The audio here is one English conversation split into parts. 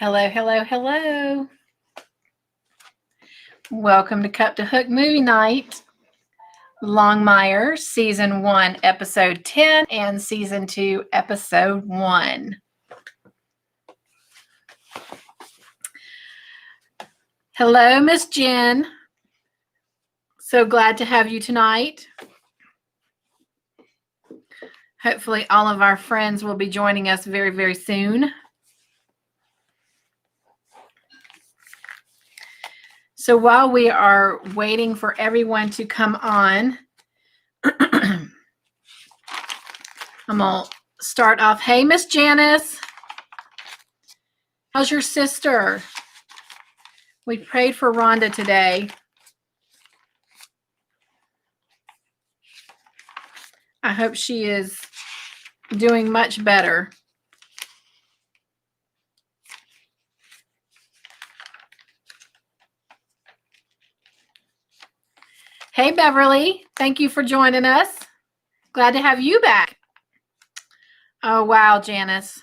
Hello, hello, hello. Welcome to Cup to Hook Movie Night. Longmire, Season 1, Episode 10, and Season 2, Episode 1. Hello, Miss Jen. So glad to have you tonight. Hopefully all of our friends will be joining us very, very soon. So while we are waiting for everyone to come on, I'm going to start off. Hey, Miss Janice. How's your sister? We prayed for Rhonda today. I hope she is doing much better. Hey, Beverly. Thank you for joining us. Glad to have you back. Oh, wow, Janice.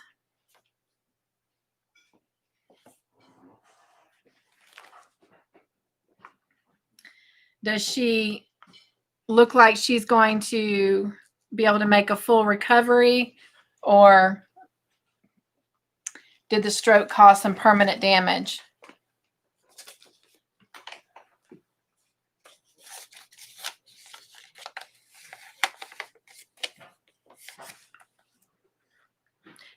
Does she look like she's going to be able to make a full recovery, or did the stroke cause some permanent damage?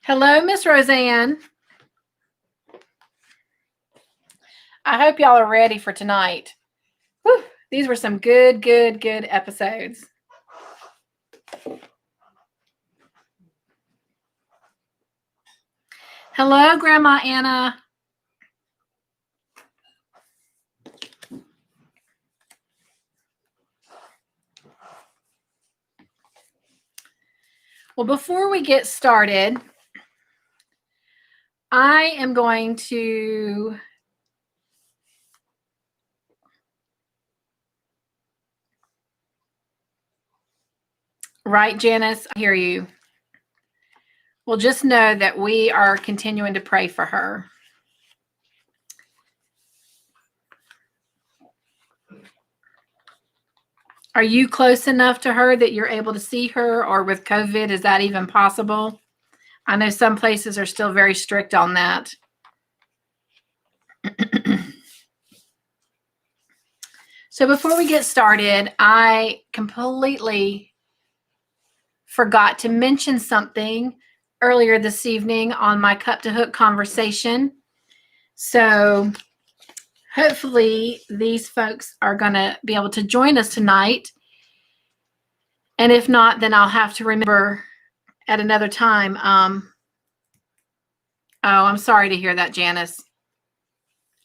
Hello, Miss Roseanne. I hope y'all are ready for tonight. Whew, these were some good episodes. Hello, Grandma Anna. Well, before we get started, I am going to right, Janice, I hear you. Well, just know that we are continuing to pray for her. Are you close enough to her that you're able to see her, or with COVID, is that even possible? I know some places are still very strict on that. So before we get started, I completely forgot to mention something earlier this evening on my Cup to Hook conversation. So hopefully these folks are going to be able to join us tonight. And if not, then I'll have to remember at another time. Oh, I'm sorry to hear that, Janice.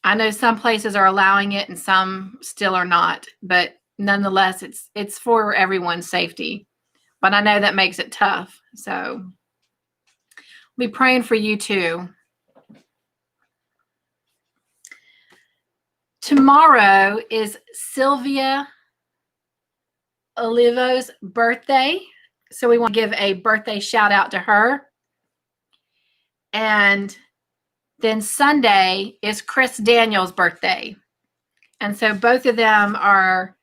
I know some places are allowing it and some still are not, but nonetheless, it's for everyone's safety. But I know that makes it tough. So I'll be praying for you too. Tomorrow is Sylvia Olivo's birthday. So we want to give a birthday shout out to her. And then Sunday is Chris Daniels' birthday. And so both of them are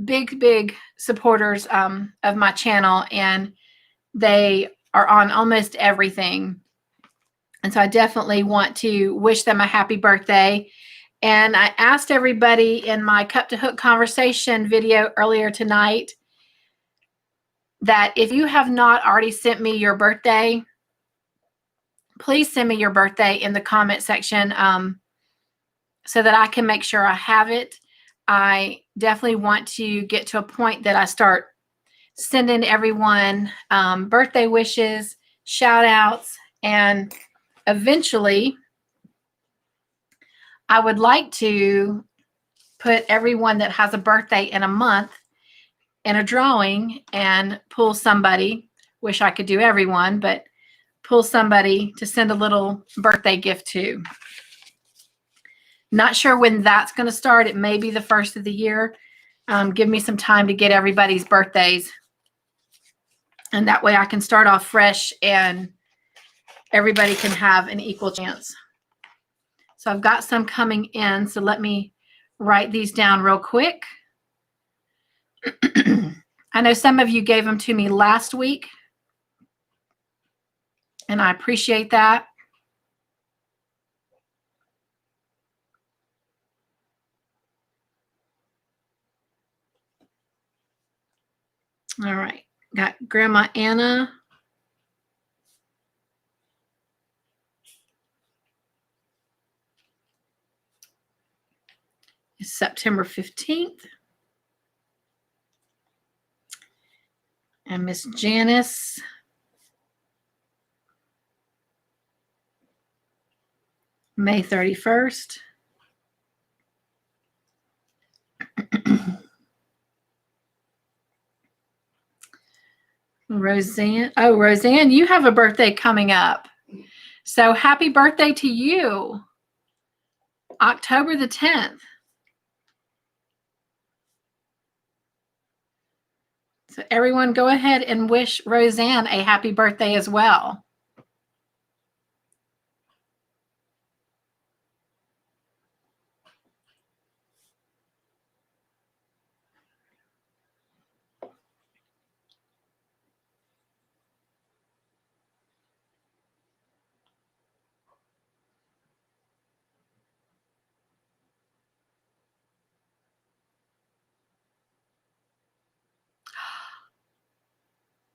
big supporters of my channel, and they are on almost everything. And so I definitely want to wish them a happy birthday. And I asked everybody in my Cup to Hook conversation video earlier tonight that if you have not already sent me your birthday, please send me your birthday in the comment section so that I can make sure I have it. I definitely want to get to a point that I start sending everyone birthday wishes, shout outs, and eventually I would like to put everyone that has a birthday in a month in a drawing and pull somebody. Wish I could do everyone, but pull somebody to send a little birthday gift to. Not sure when that's going to start. It may be the first of the year. Give me some time to get everybody's birthdays. And that way I can start off fresh and everybody can have an equal chance. So I've got some coming in. So let me write these down real quick. I know some of you gave them to me last week, and I appreciate that. All right. Got Grandma Anna. It's September 15th. And Miss Janice. May 31st. Roseanne. Oh, Roseanne, you have a birthday coming up. So happy birthday to you. October the 10th. So everyone go ahead and wish Roseanne a happy birthday as well.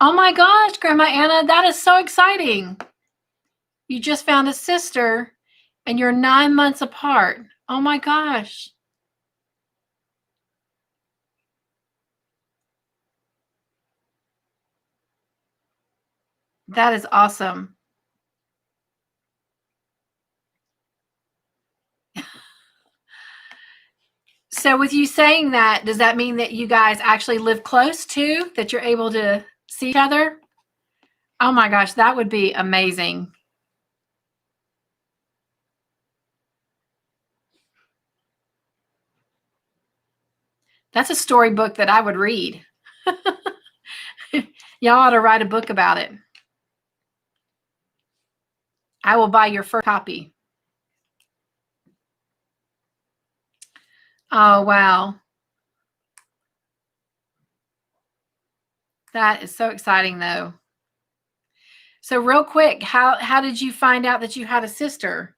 Oh my gosh, Grandma Anna, that is so exciting. You just found a sister and you're 9 months apart. Oh my gosh. That is awesome. So with you saying that, does that mean that you guys actually live close too? That you're able to see each other? Oh my gosh, that would be amazing. That's a storybook that I would read. Y'all ought to write a book about it. I will buy your first copy. Oh, wow. That is so exciting, though. So real quick, how did you find out that you had a sister?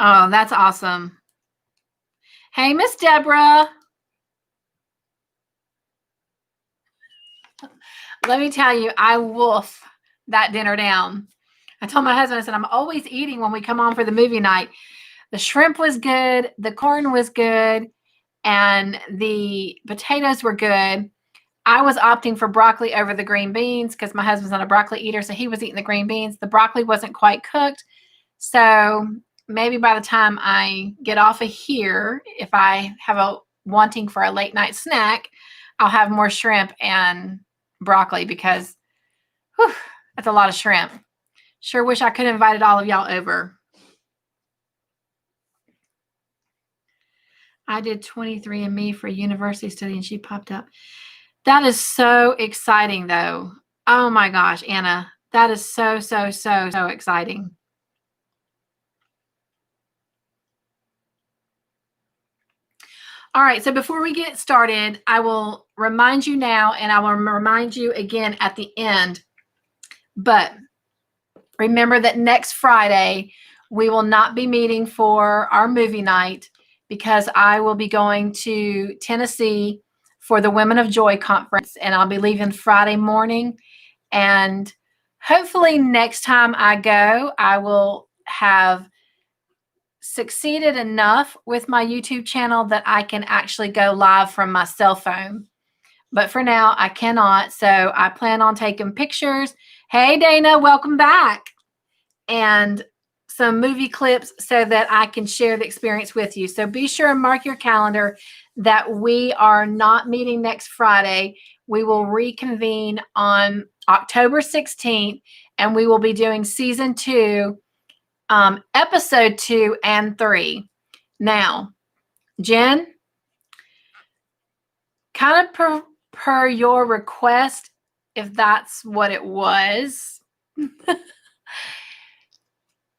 Oh, that's awesome. Hey, Miss Deborah. Let me tell you, I wolf that dinner down. I told my husband, I said, I'm always eating when we come on for the movie night. The shrimp was good. The corn was good. And the potatoes were good. I was opting for broccoli over the green beans because my husband's not a broccoli eater. So he was eating the green beans. The broccoli wasn't quite cooked. So maybe by the time I get off of here, if I have a wanting for a late night snack, I'll have more shrimp and broccoli because whew, that's a lot of shrimp. Sure wish I could have invited all of y'all over. I did 23andMe for a university study and she popped up. That is so exciting though. Oh my gosh, Anna, that is so exciting. All right, so before we get started, I will remind you now and I will remind you again at the end. But remember that next Friday, we will not be meeting for our movie night because I will be going to Tennessee for the Women of Joy conference and I'll be leaving Friday morning. And hopefully next time I go, I will have succeeded enough with my YouTube channel that I can actually go live from my cell phone. But for now, I cannot. So I plan on taking pictures. Hey, Dana, welcome back. And some movie clips so that I can share the experience with you. So be sure and mark your calendar that we are not meeting next Friday. We will reconvene on October 16th, and we will be doing season 2, episode 2 and 3. Now, Jen, kind of per your request, if that's what it was.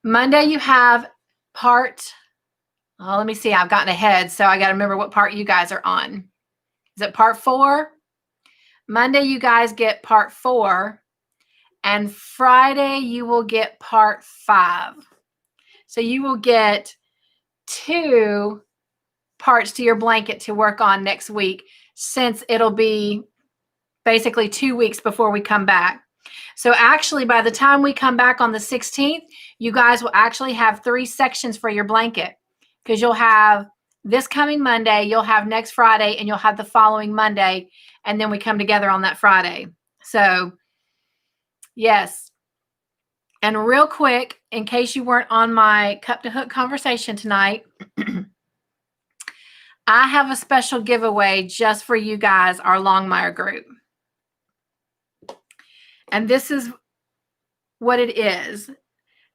Monday, you have part, let me see. I've gotten ahead, so I got to remember what part you guys are on. Is it part 4? Monday, you guys get part 4, and Friday, you will get part 5. So you will get 2 parts to your blanket to work on next week, since it'll be basically 2 weeks before we come back. So actually, by the time we come back on the 16th, you guys will actually have 3 sections for your blanket, because you'll have this coming Monday, you'll have next Friday, and you'll have the following Monday, and then we come together on that Friday. So yes. And real quick, in case you weren't on my Cup to Hook conversation tonight, I have a special giveaway just for you guys, our Longmire group. And this is what it is.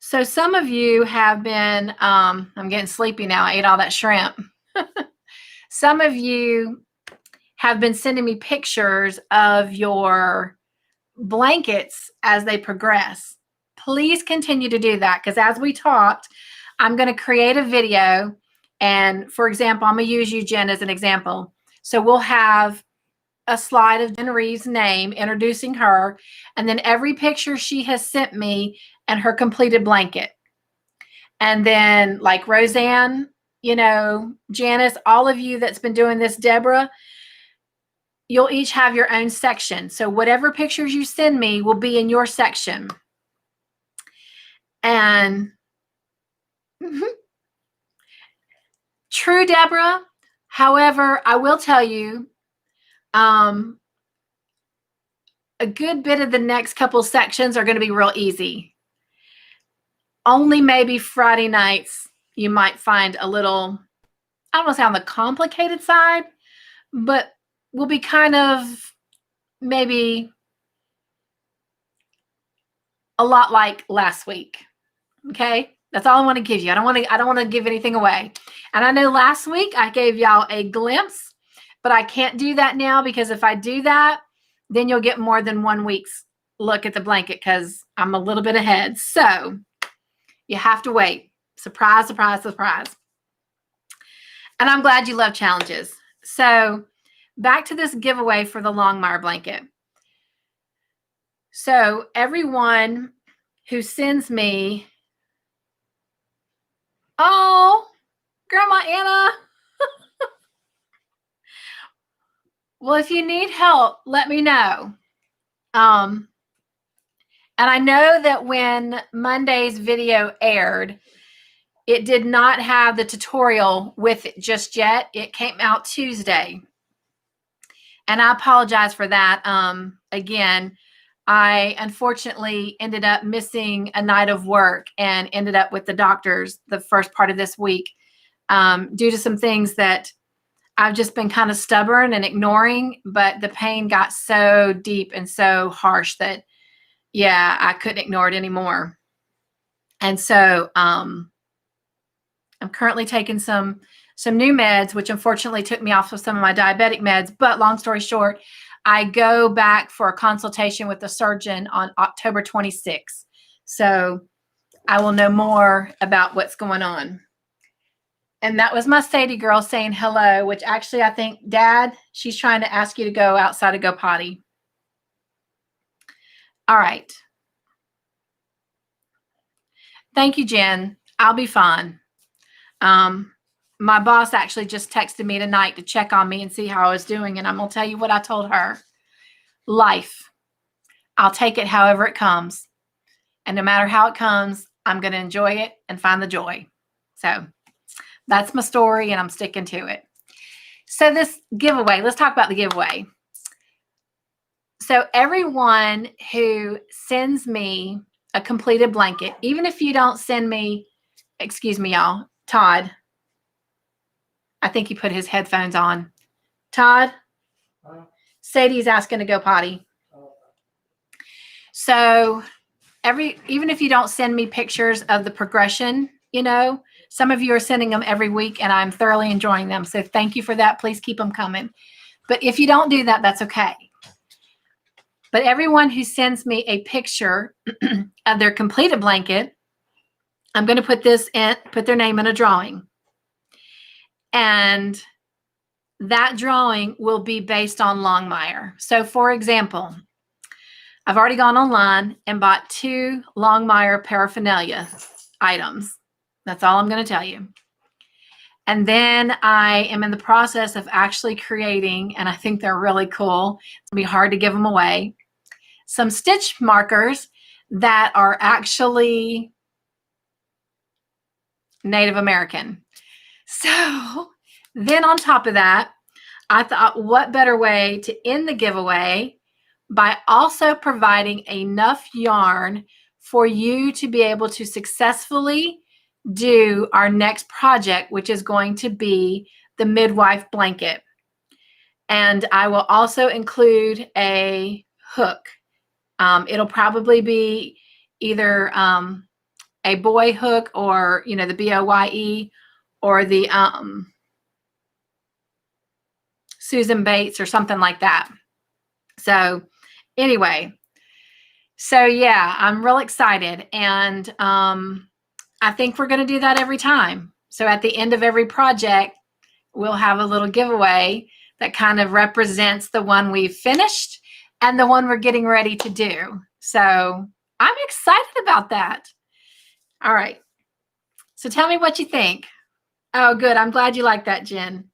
So some of you have been, I'm getting sleepy now. I ate all that shrimp. Some of you have been sending me pictures of your blankets as they progress. Please continue to do that, because as we talked, I'm going to create a video. And for example, I'm going to use you, Jen, as an example. So we'll have a slide of Jen Reeves' name, introducing her, and then every picture she has sent me and her completed blanket. And then like Roseanne, Janice, all of you that's been doing this, Deborah, you'll each have your own section. So whatever pictures you send me will be in your section. And true, Deborah. However, I will tell you, a good bit of the next couple sections are going to be real easy. Only maybe Friday nights you might find a little, I don't want to say on the complicated side, but will be kind of maybe a lot like last week. Okay? That's all I want to give you. I don't want to give anything away. And I know last week I gave y'all a glimpse, but I can't do that now, because if I do that, then you'll get more than 1 week's look at the blanket, because I'm a little bit ahead. So you have to wait. Surprise, surprise, surprise. And I'm glad you love challenges. So back to this giveaway for the Longmire blanket. So everyone who sends me, oh, Grandma Anna. Well, if you need help, let me know. And I know that when Monday's video aired, it did not have the tutorial with it just yet. It came out Tuesday. And I apologize for that. Again, I unfortunately ended up missing a night of work and ended up with the doctors the first part of this week, due to some things that I've just been kind of stubborn and ignoring, but the pain got so deep and so harsh that, yeah, I couldn't ignore it anymore. And so I'm currently taking some new meds, which unfortunately took me off of some of my diabetic meds. But long story short, I go back for a consultation with the surgeon on October 26th. So I will know more about what's going on. And that was my Sadie girl saying hello, which actually I think, Dad, she's trying to ask you to go outside to go potty. All right. Thank you, Jen. I'll be fine. My boss actually just texted me tonight to check on me and see how I was doing. And I'm going to tell you what I told her. Life. I'll take it however it comes. And no matter how it comes, I'm going to enjoy it and find the joy. So that's my story, and I'm sticking to it. So this giveaway, let's talk about the giveaway. So everyone who sends me a completed blanket, even if you don't send me, excuse me, y'all, Todd, I think he put his headphones on. Todd, Sadie's asking to go potty. So even if you don't send me pictures of the progression, some of you are sending them every week, and I'm thoroughly enjoying them. So thank you for that. Please keep them coming. But if you don't do that, that's okay. But everyone who sends me a picture of their completed blanket, I'm going to put their name in a drawing. And that drawing will be based on Longmire. So for example, I've already gone online and bought 2 Longmire paraphernalia items. That's all I'm going to tell you. And then I am in the process of actually creating, and I think they're really cool. It's going to be hard to give them away. Some stitch markers that are actually Native American. So then on top of that, I thought, what better way to end the giveaway by also providing enough yarn for you to be able to successfully do our next project, which is going to be the midwife blanket. And I will also include a hook. It'll probably be either a boy hook, or the BOYE, or the Susan Bates or something like that. So anyway, so yeah, I'm real excited, and I think we're going to do that every time. So at the end of every project, we'll have a little giveaway that kind of represents the one we've finished and the one we're getting ready to do. So I'm excited about that. All right. So tell me what you think. Oh, good. I'm glad you like that, Jen.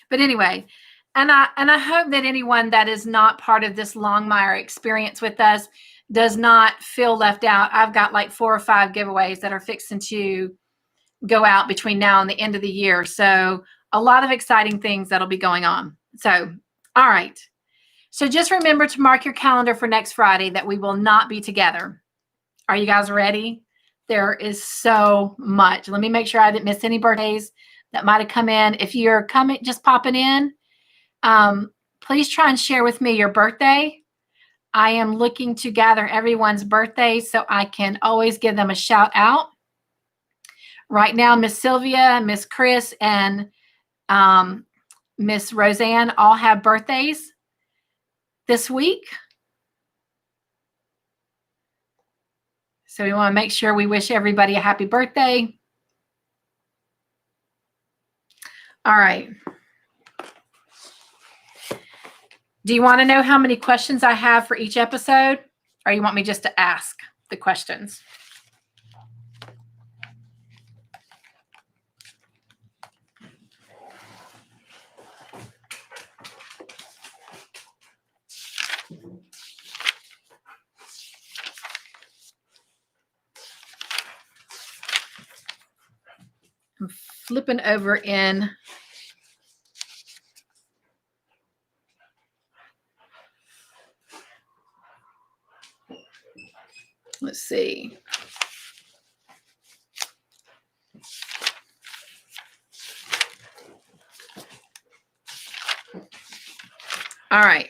But anyway, and I hope that anyone that is not part of this Longmire experience with us does not feel left out. I've got like 4 or 5 giveaways that are fixing to go out between now and the end of the year. So a lot of exciting things that'll be going on. So, all right. So just remember to mark your calendar for next Friday that we will not be together. Are you guys ready? There is so much. Let me make sure I didn't miss any birthdays that might have come in. If you're coming, just popping in, please try and share with me your birthday. I am looking to gather everyone's birthdays so I can always give them a shout out. Right now, Miss Sylvia, Miss Chris, and Miss Roseanne all have birthdays this week. So we want to make sure we wish everybody a happy birthday. All right. Do you want to know how many questions I have for each episode, or you want me just to ask the questions? I'm flipping over in let's see. All right.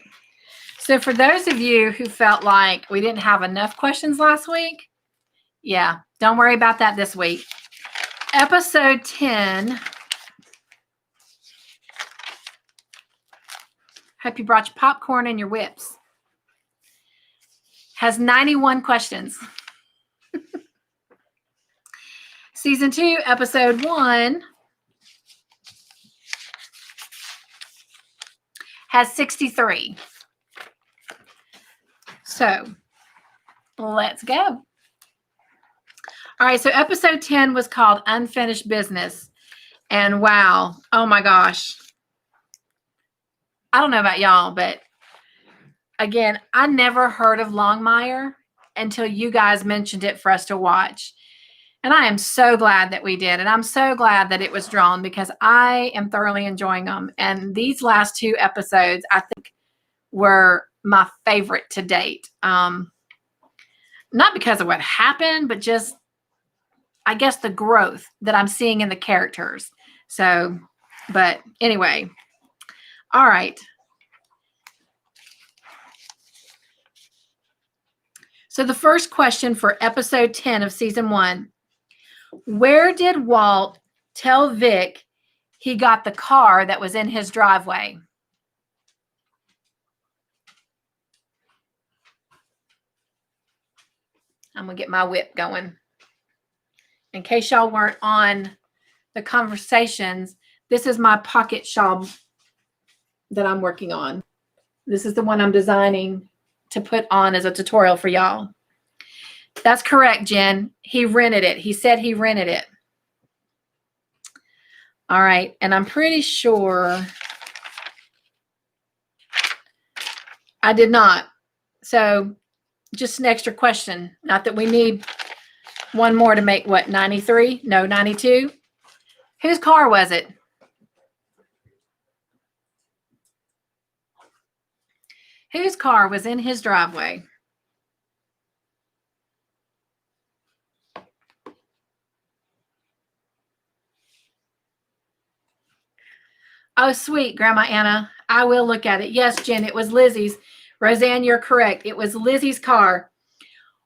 So for those of you who felt like we didn't have enough questions last week, yeah, don't worry about that this week. Episode 10. Hope you brought your popcorn and your whips. Has 91 questions. Season 2, episode 1 has 63. So let's go. All right, so episode 10 was called Unfinished Business. And wow, oh my gosh. I don't know about y'all, but again, I never heard of Longmire until you guys mentioned it for us to watch. And I am so glad that we did. And I'm so glad that it was drawn because I am thoroughly enjoying them. And these last 2 episodes, I think, were my favorite to date. Not because of what happened, but just, I guess, the growth that I'm seeing in the characters. So, but anyway. All right. So the first question for episode 10 of season 1. Where did Walt tell Vic he got the car that was in his driveway? I'm going to get my whip going. In case y'all weren't on the conversations, this is my pocket shawl that I'm working on. This is the one I'm designing to put on as a tutorial for y'all. That's correct, Jen. He rented it. He said he rented it. All right. And I'm pretty sure I did not. So just an extra question. Not that we need one more to make what, 93? No, 92. Whose car was it? Whose car was in his driveway? Oh, sweet, Grandma Anna. I will look at it. Yes, Jen, it was Lizzie's. Roseanne, you're correct. It was Lizzie's car.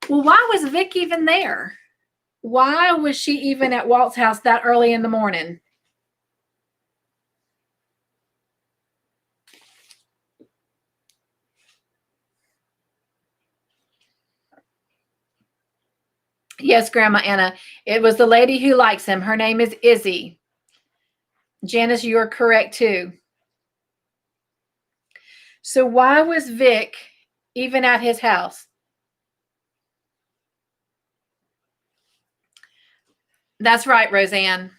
Well, why was Vic even there? Why was she even at Walt's house that early in the morning? Yes, Grandma Anna. It was the lady who likes him. Her name is Izzy. Janice, you're correct too. So why was Vic even at his house? That's right, Roseanne.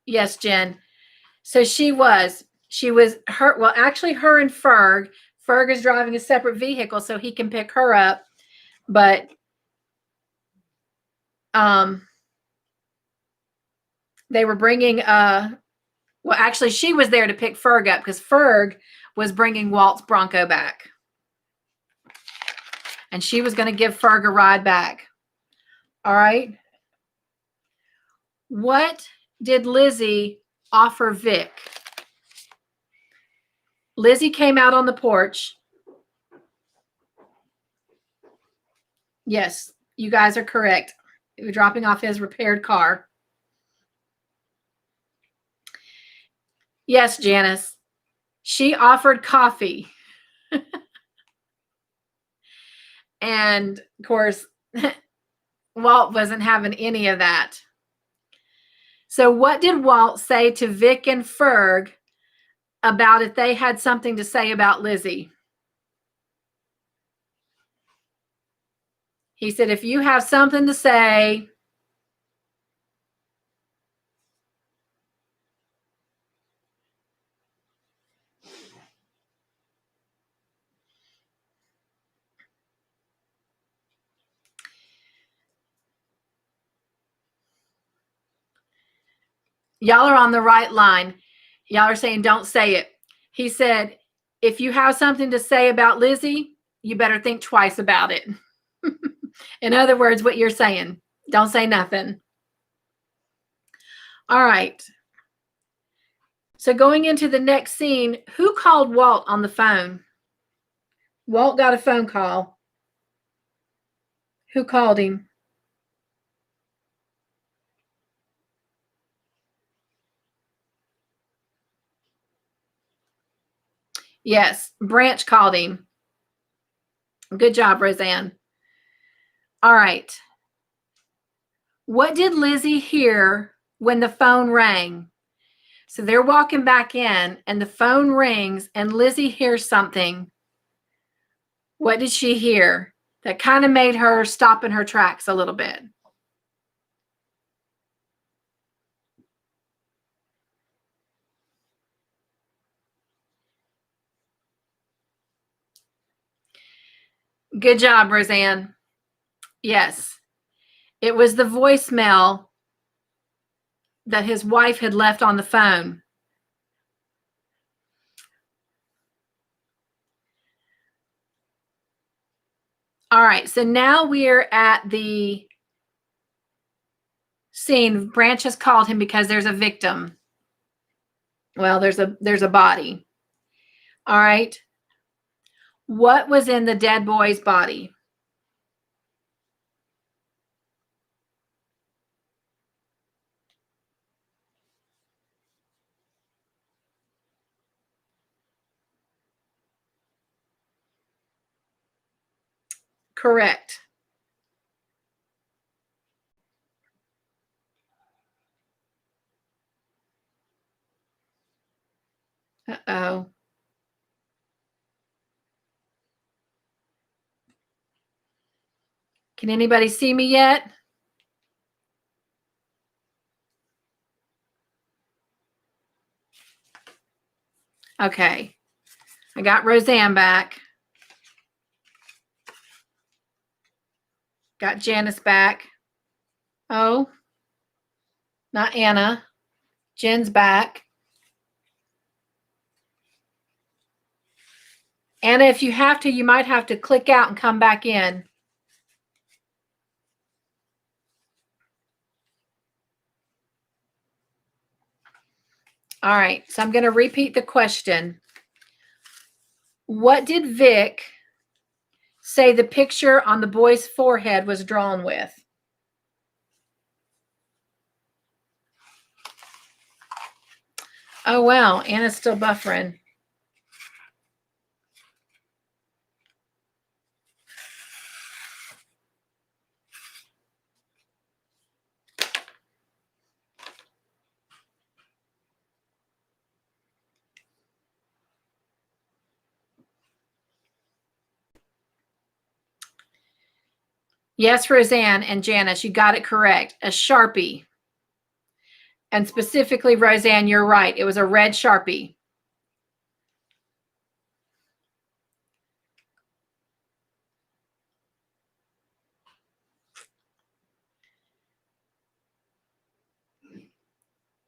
Yes, Jen. So actually her and Ferg. Ferg is driving a separate vehicle so he can pick her up. But they were bringing actually she was there to pick Ferg up because Ferg was bringing Walt's Bronco back. And she was going to give Ferg a ride back. All right. What did Lizzie offer Vic? Lizzie came out on the porch. Yes, you guys are correct. We were dropping off his repaired car. Yes, Janice. She offered coffee. And of course, Walt wasn't having any of that. So what did Walt say to Vic and Ferg about if they had something to say about Lizzie? He said, if you have something to say. Y'all are on the right line. Y'all are saying, don't say it. He said, if you have something to say about Lizzie, you better think twice about it. In other words, what you're saying, don't say nothing. All right. So going into the next scene, who called Walt on the phone? Walt got a phone call. Who called him? Yes, Branch called him. Good job, Roseanne. All right. What did Lizzie hear when the phone rang? So they're walking back in and the phone rings and Lizzie hears something. What did she hear that kind of made her stop in her tracks a little bit? Good job, Roseanne. Yes. It was the voicemail that his wife had left on the phone. All right, so now we're at the scene. Branch has called him because there's a victim. Well, there's a body. All right. What was in the dead boy's body? Correct. Uh-oh. Can anybody see me yet? Okay. I got Roseanne back. Got Janice back. Oh, not Anna. Jen's back. Anna, if you have to, you might have to click out and come back in. All right, so I'm going to repeat the question. What did Vic say the picture on the boy's forehead was drawn with? Oh, wow. Anna's still buffering. Yes, Roseanne and Janice, you got it correct. A Sharpie. And specifically, Roseanne, you're right. It was a red Sharpie.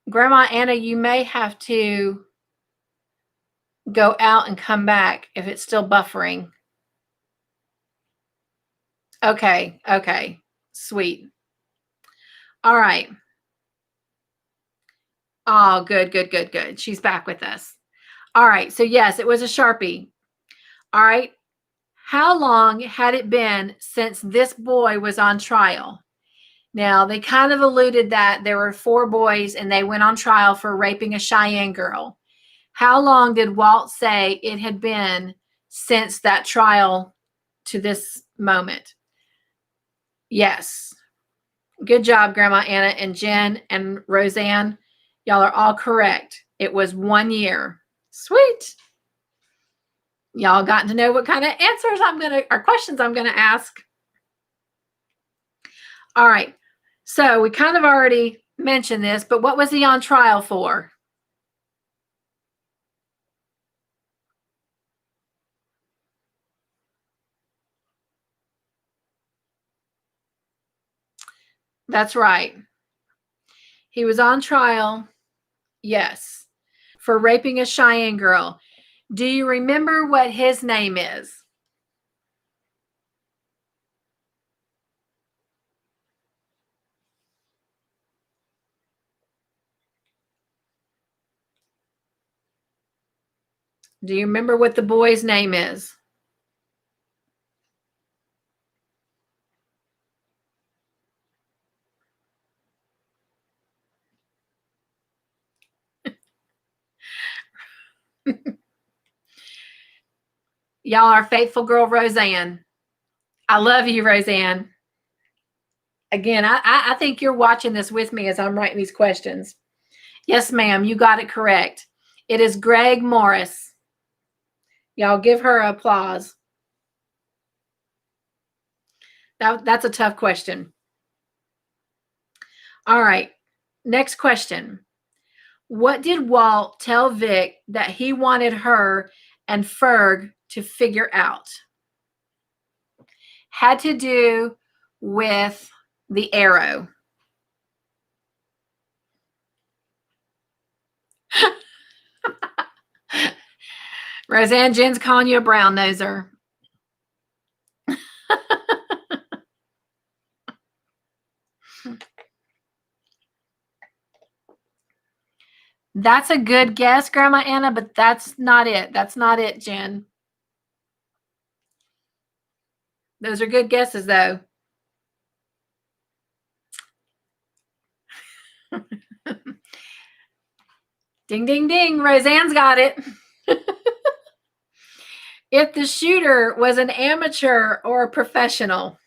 Grandma Anna, you may have to go out and come back if it's still buffering. Okay, okay. Sweet. All right. Oh, good, good, good, good. She's back with us. All right. So, yes, it was a Sharpie. All right. How long had it been since this boy was on trial? Now, they kind of alluded that there were 4 boys and they went on trial for raping a Cheyenne girl. How long did Walt say it had been since that trial to this moment? Yes. Good job, Grandma Anna and Jen and Roseanne. Y'all are all correct. It was 1 year. Sweet. Y'all gotten to know what kind of answers or questions I'm gonna ask. All right. So we kind of already mentioned this, but what was he on trial for? That's right. He was on trial, yes, for raping a Cheyenne girl. Do you remember what his name is? Do you remember what the boy's name is? Y'all are faithful girl, Roseanne. I love you, Roseanne. Again, I think you're watching this with me as I'm writing these questions. Yes, ma'am, you got it correct. It is Greg Morris. Y'all give her applause. That's a tough question. All right, next question. What did Walt tell Vic that he wanted her and Ferg to figure out? Had to do with the arrow. Roseanne, Jen's calling you a brown noser. That's a good guess, Grandma Anna, but that's not it. That's not it, Jen. Those are good guesses, though. Ding, ding, ding. Roseanne's got it. If the shooter was an amateur or a professional.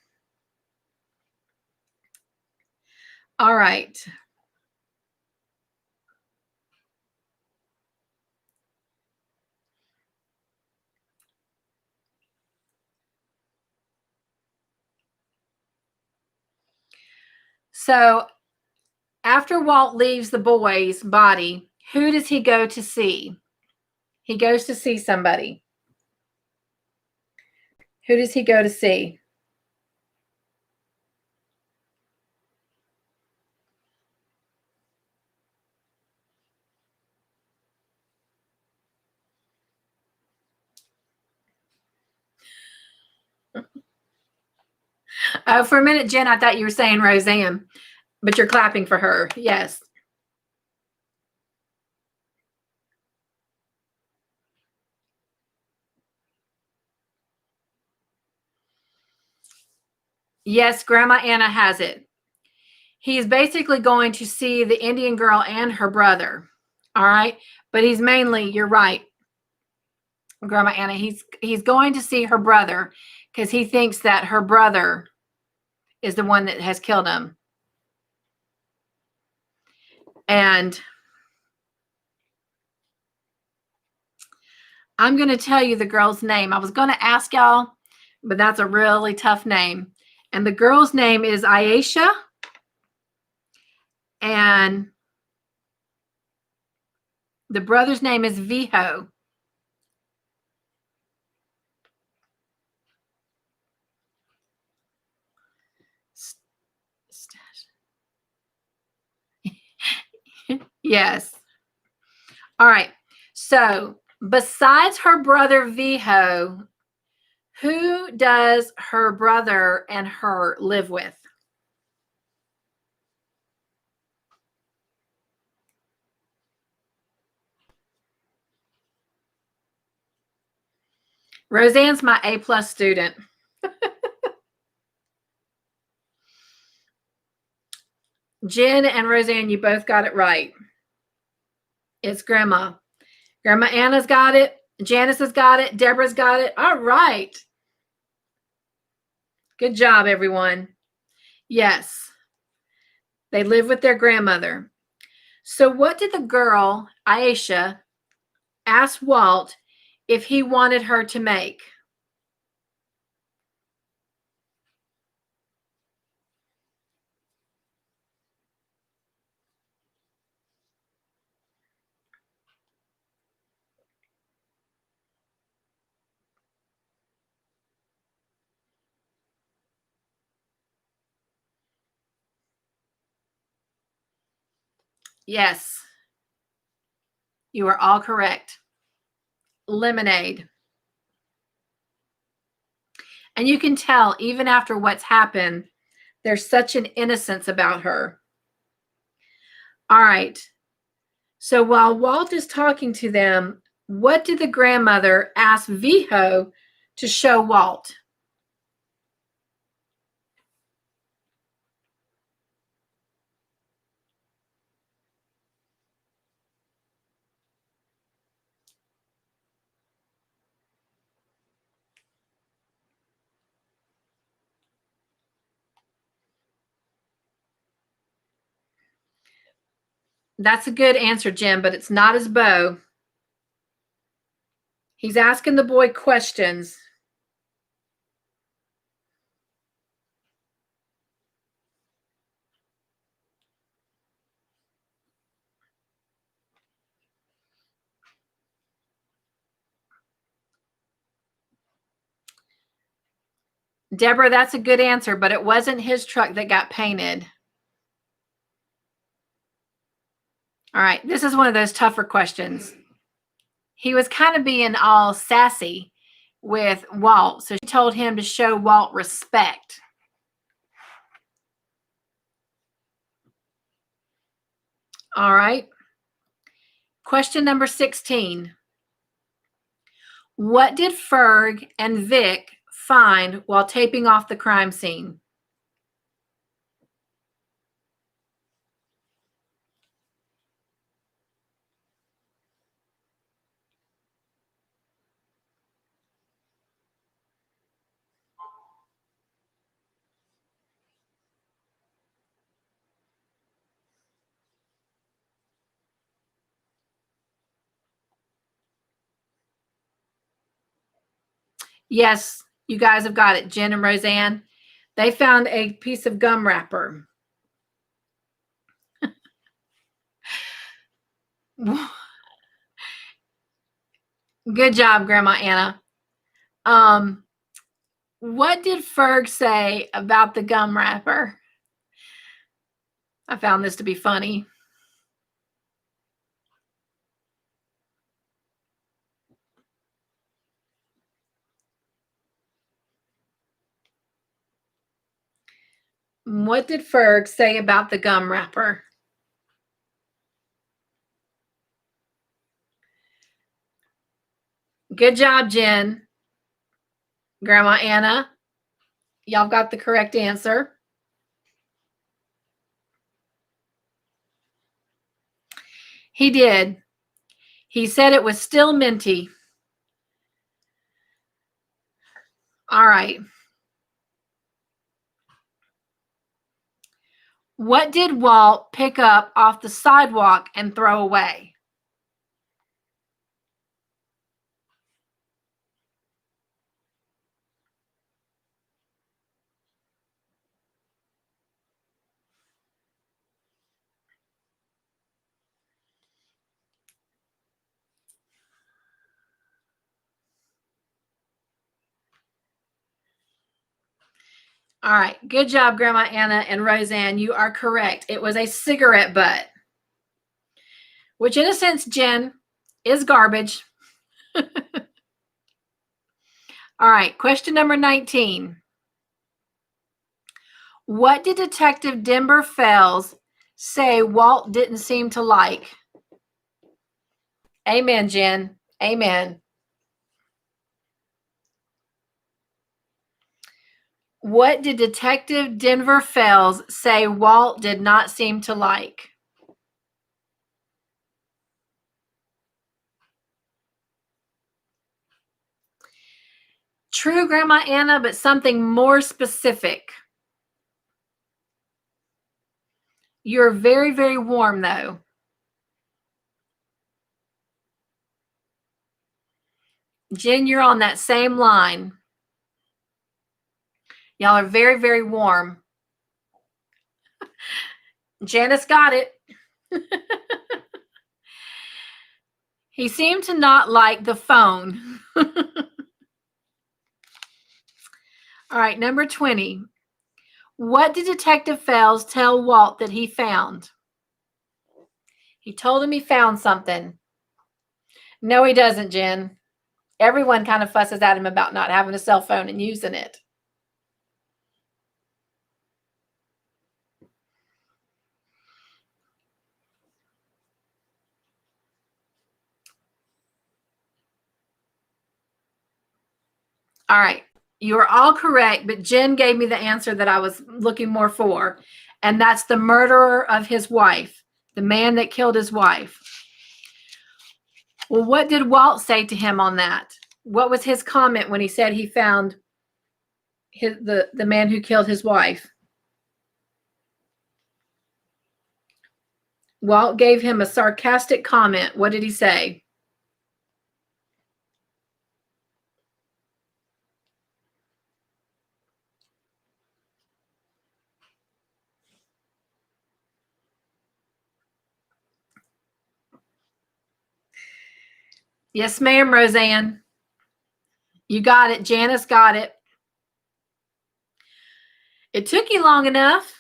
All right. So after Walt leaves the boy's body, who does he go to see? He goes to see somebody. Who does he go to see? For a minute, Jen, I thought you were saying Roseanne, but you're clapping for her. Yes. Yes, Grandma Anna has it. He's basically going to see the Indian girl and her brother. All right. But he's mainly, you're right, Grandma Anna, he's going to see her brother because he thinks that her brother is the one that has killed him. And I'm going to tell you the girl's name. I was going to ask y'all, but that's a really tough name. And the girl's name is Aisha. And the brother's name is Viho. Yes. All right. So besides her brother Viho, who does her brother and her live with? Roseanne's my A+ student. Jen and Roseanne, you both got it right. It's Grandma. Grandma Anna's got it. Janice has got it. Deborah's got it. All right. Good job, everyone. Yes. They live with their grandmother. So what did the girl, Aisha, ask Walt if he wanted her to make? Yes. You are all correct. Lemonade. And you can tell, even after what's happened, there's such an innocence about her. All right. So while Walt is talking to them, what did the grandmother ask Viho to show Walt? That's a good answer, Jim, but it's not his bow. He's asking the boy questions. Deborah, that's a good answer, but it wasn't his truck that got painted. All right, this is one of those tougher questions. He was kind of being all sassy with Walt, so she told him to show Walt respect. All right. Question number 16. What did Ferg and Vic find while taping off the crime scene? Yes, you guys have got it, Jen and Roseanne. They found a piece of gum wrapper. Good job, Grandma Anna. What did Ferg say about the gum wrapper? I found this to be funny. What did Ferg say about the gum wrapper? Good job, Jen. Grandma Anna, y'all got the correct answer. He did. He said it was still minty. All right. What did Walt pick up off the sidewalk and throw away? All right. Good job, Grandma Anna and Roseanne. You are correct. It was a cigarette butt, which in a sense, Jen, is garbage. All right. Question number 19. What did Detective Denver Fells say Walt didn't seem to like? Amen, Jen. Amen. What did Detective Denver Fells say Walt did not seem to like? True, Grandma Anna, but something more specific. You're very, very warm, though. Jen, you're on that same line. Y'all are very, very warm. Janice got it. He seemed to not like the phone. All right, number 20. What did Detective Fells tell Walt that he found? He told him he found something. No, he doesn't, Jen. Everyone kind of fusses at him about not having a cell phone and using it. All right. You are all correct, but Jen gave me the answer that I was looking more for, and that's the murderer of his wife, the man that killed his wife. Well, what did Walt say to him on that? What was his comment when he said he found the man who killed his wife? Walt gave him a sarcastic comment. What did he say? Yes, ma'am, Roseanne. You got it. Janice got it. It took you long enough.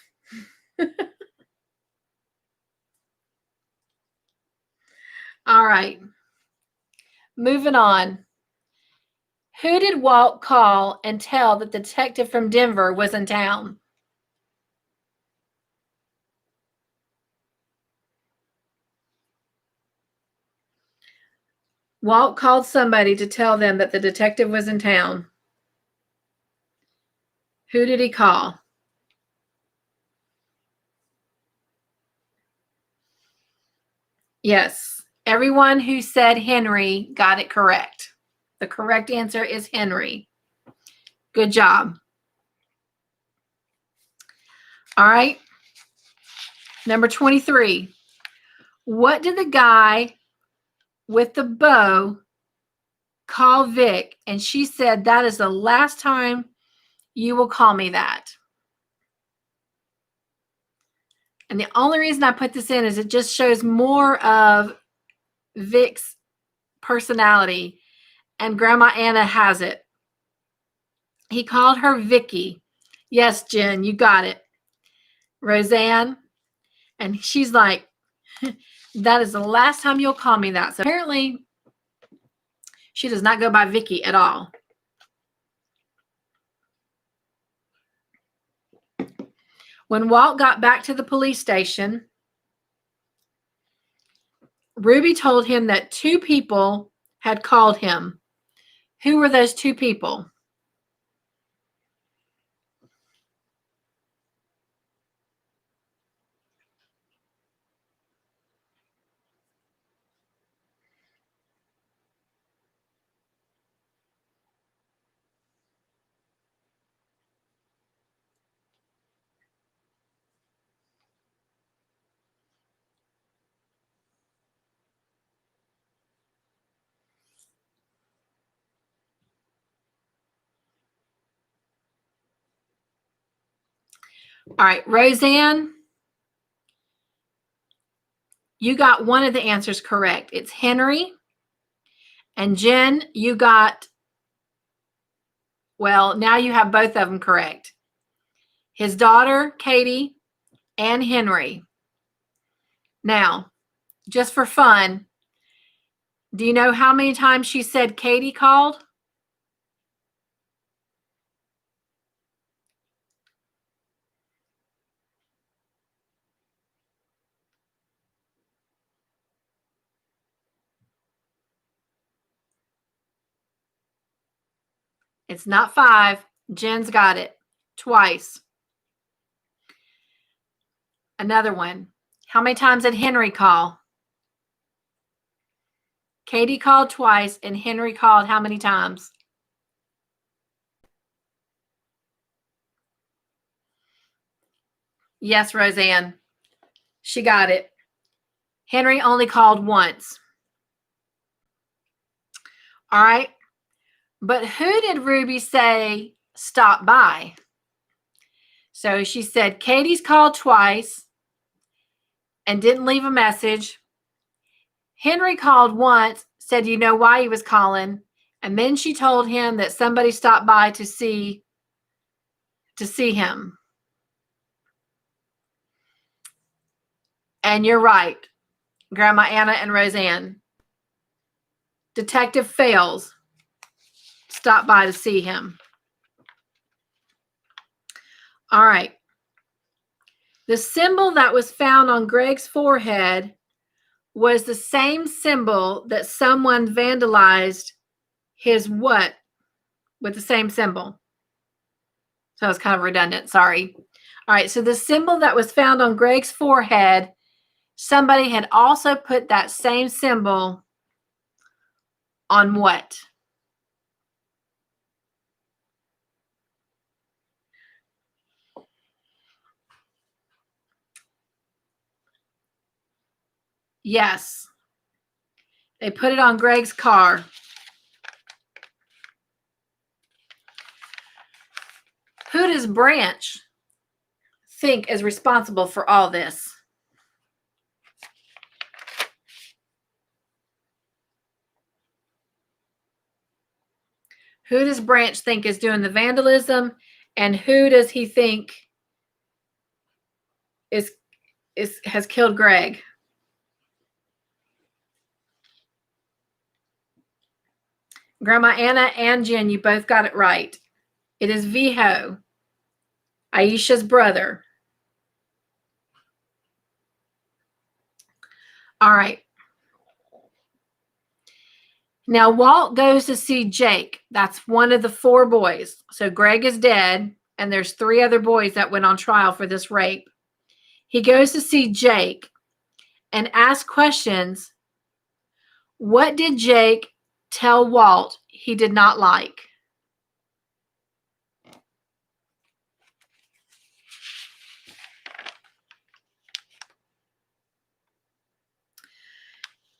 All right. Moving on. Who did Walt call and tell that the detective from Denver was in town? Walt called somebody to tell them that the detective was in town. Who did he call? Yes. Everyone who said Henry got it correct. The correct answer is Henry. Good job. All right. Number 23. What did the guy with the bow call Vic, and she said that is the last time you will call me that. And the only reason I put this in is it just shows more of Vic's personality, and Grandma Anna has it. He called her Vicky. Yes, Jen, you got it. Roseanne. And she's like, that is the last time you'll call me that. So apparently she does not go by Vicky at all. When Walt got back to the police station, Ruby told him that 2 people had called him. Who were those 2 people? All right, Roseanne, you got one of the answers correct. It's Henry. And Jen, you got, well, now you have both of them correct. His daughter, Katie, and Henry. Now, just for fun, do you know how many times she said Katie called? It's not 5. Jen's got it. Twice. Another one. How many times did Henry call? Katie called twice, and Henry called how many times? Yes, Roseanne. She got it. Henry only called once. All right. But who did Ruby say stop by? So she said Katie's called twice and didn't leave a message. Henry called once, said you know why he was calling, and then she told him that somebody stopped by to see him. And you're right, Grandma Anna and Roseanne. Detective Fales stopped by to see him. All right. The symbol that was found on Greg's forehead was the same symbol that someone vandalized his what with the same symbol. So it's kind of redundant. Sorry. All right. So the symbol that was found on Greg's forehead, somebody had also put that same symbol on what? Yes. They put it on Greg's car. Who does Branch think is responsible for all this? Who does Branch think is doing the vandalism, and who does he think has killed Greg? Grandma Anna and Jen, you both got it right. It is Viho, Aisha's brother. All right. Now Walt goes to see Jake. That's one of the 4 boys. So Greg is dead, and there's 3 other boys that went on trial for this rape. He goes to see Jake and asks questions. What did Jake tell Walt he did not like?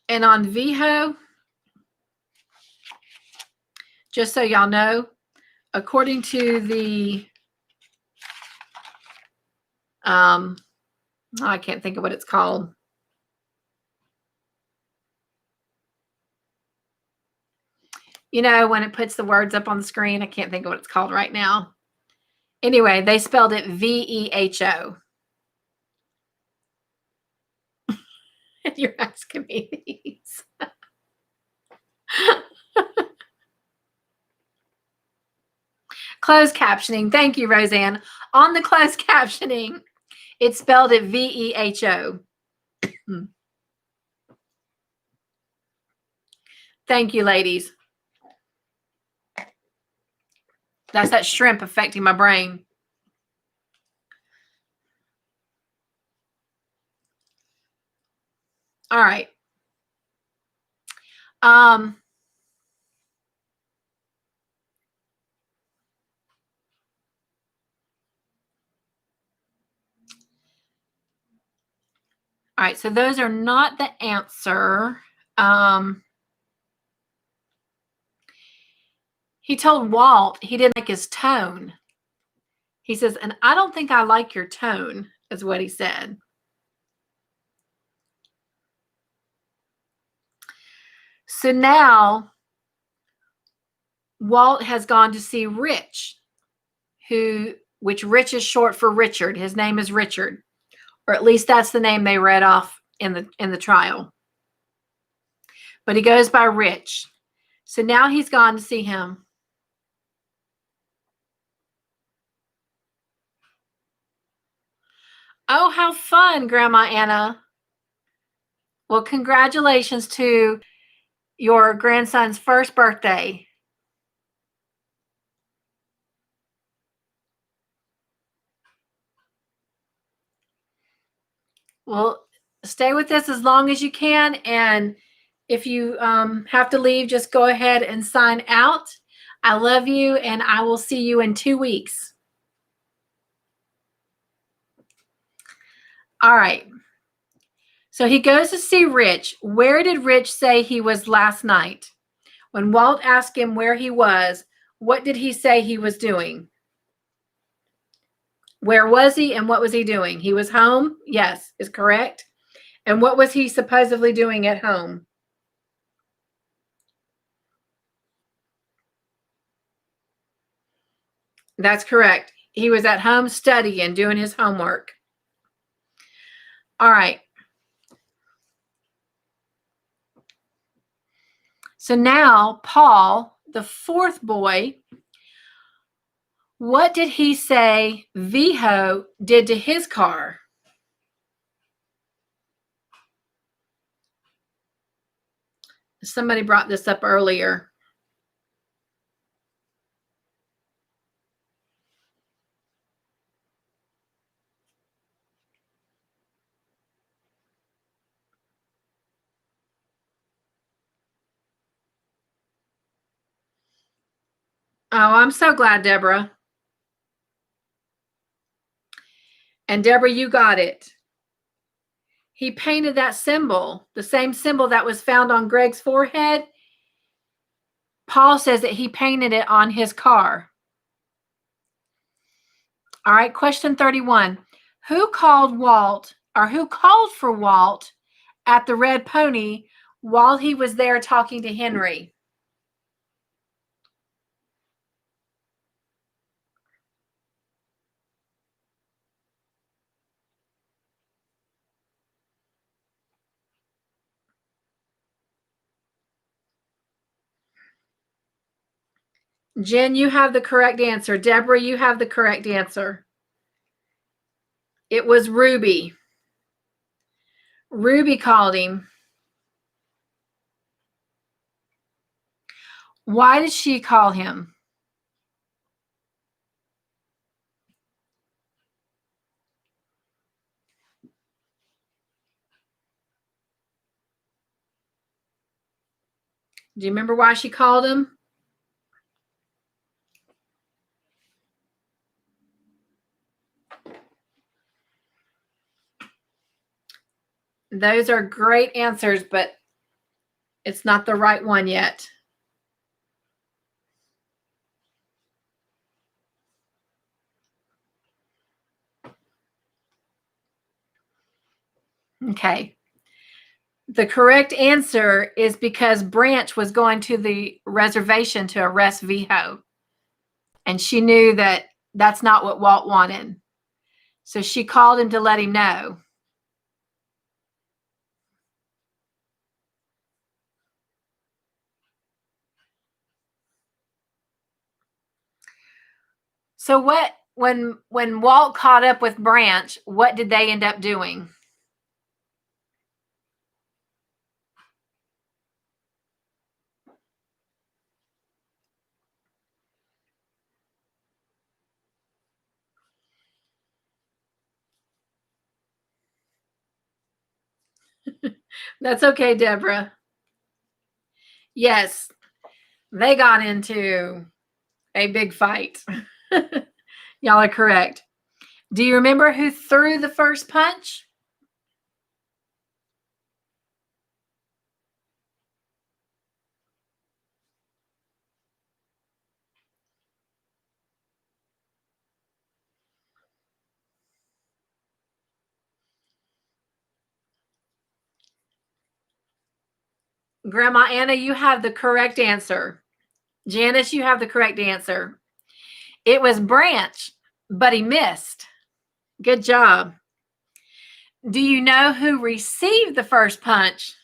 And on Viho, just so y'all know, according to the, I can't think of what it's called. You know, when it puts the words up on the screen, I can't think of what it's called right now. Anyway, they spelled it V-E-H-O. And you're asking me these. Closed captioning. Thank you, Roseanne. On the closed captioning, it spelled it V-E-H-O. Thank you, ladies. That's that shrimp affecting my brain. All right. All right, so those are not the answer. He told Walt he didn't like his tone. He says, and I don't think I like your tone, is what he said. So now Walt has gone to see Rich, which Rich is short for Richard. His name is Richard, or at least that's the name they read off in the trial. But he goes by Rich. So now he's gone to see him. Oh, how fun, Grandma Anna. Well, congratulations to your grandson's first birthday. Well, stay with us as long as you can. And if you have to leave, just go ahead and sign out. I love you, and I will see you in 2 weeks. All right. So he goes to see Rich. Where did Rich say he was last night? When Walt asked him where he was, what did he say he was doing? Where was he and what was he doing? He was home? Yes, is correct. And what was he supposedly doing at home? That's correct. He was at home studying, doing his homework. All right. So now, Paul, the fourth boy, what did he say Viho did to his car? Somebody brought this up earlier. Oh, I'm so glad, Deborah. And Deborah, you got it. He painted that symbol, the same symbol that was found on Greg's forehead. Paul says that he painted it on his car. All right, question 31. Who called for Walt at the Red Pony while he was there talking to Henry? Jen, you have the correct answer. Deborah, you have the correct answer. It was Ruby. Ruby called him. Why did she call him? Do you remember why she called him? Those are great answers, but it's not the right one yet. Okay. The correct answer is because Branch was going to the reservation to arrest Viho. And she knew that that's not what Walt wanted. So she called him to let him know. So when Walt caught up with Branch, what did they end up doing? That's okay, Deborah. Yes, they got into a big fight. Y'all are correct. Do you remember who threw the first punch? Grandma Anna, you have the correct answer. Janice, you have the correct answer. It was Branch, but he missed. Good job. Do you know who received the first punch?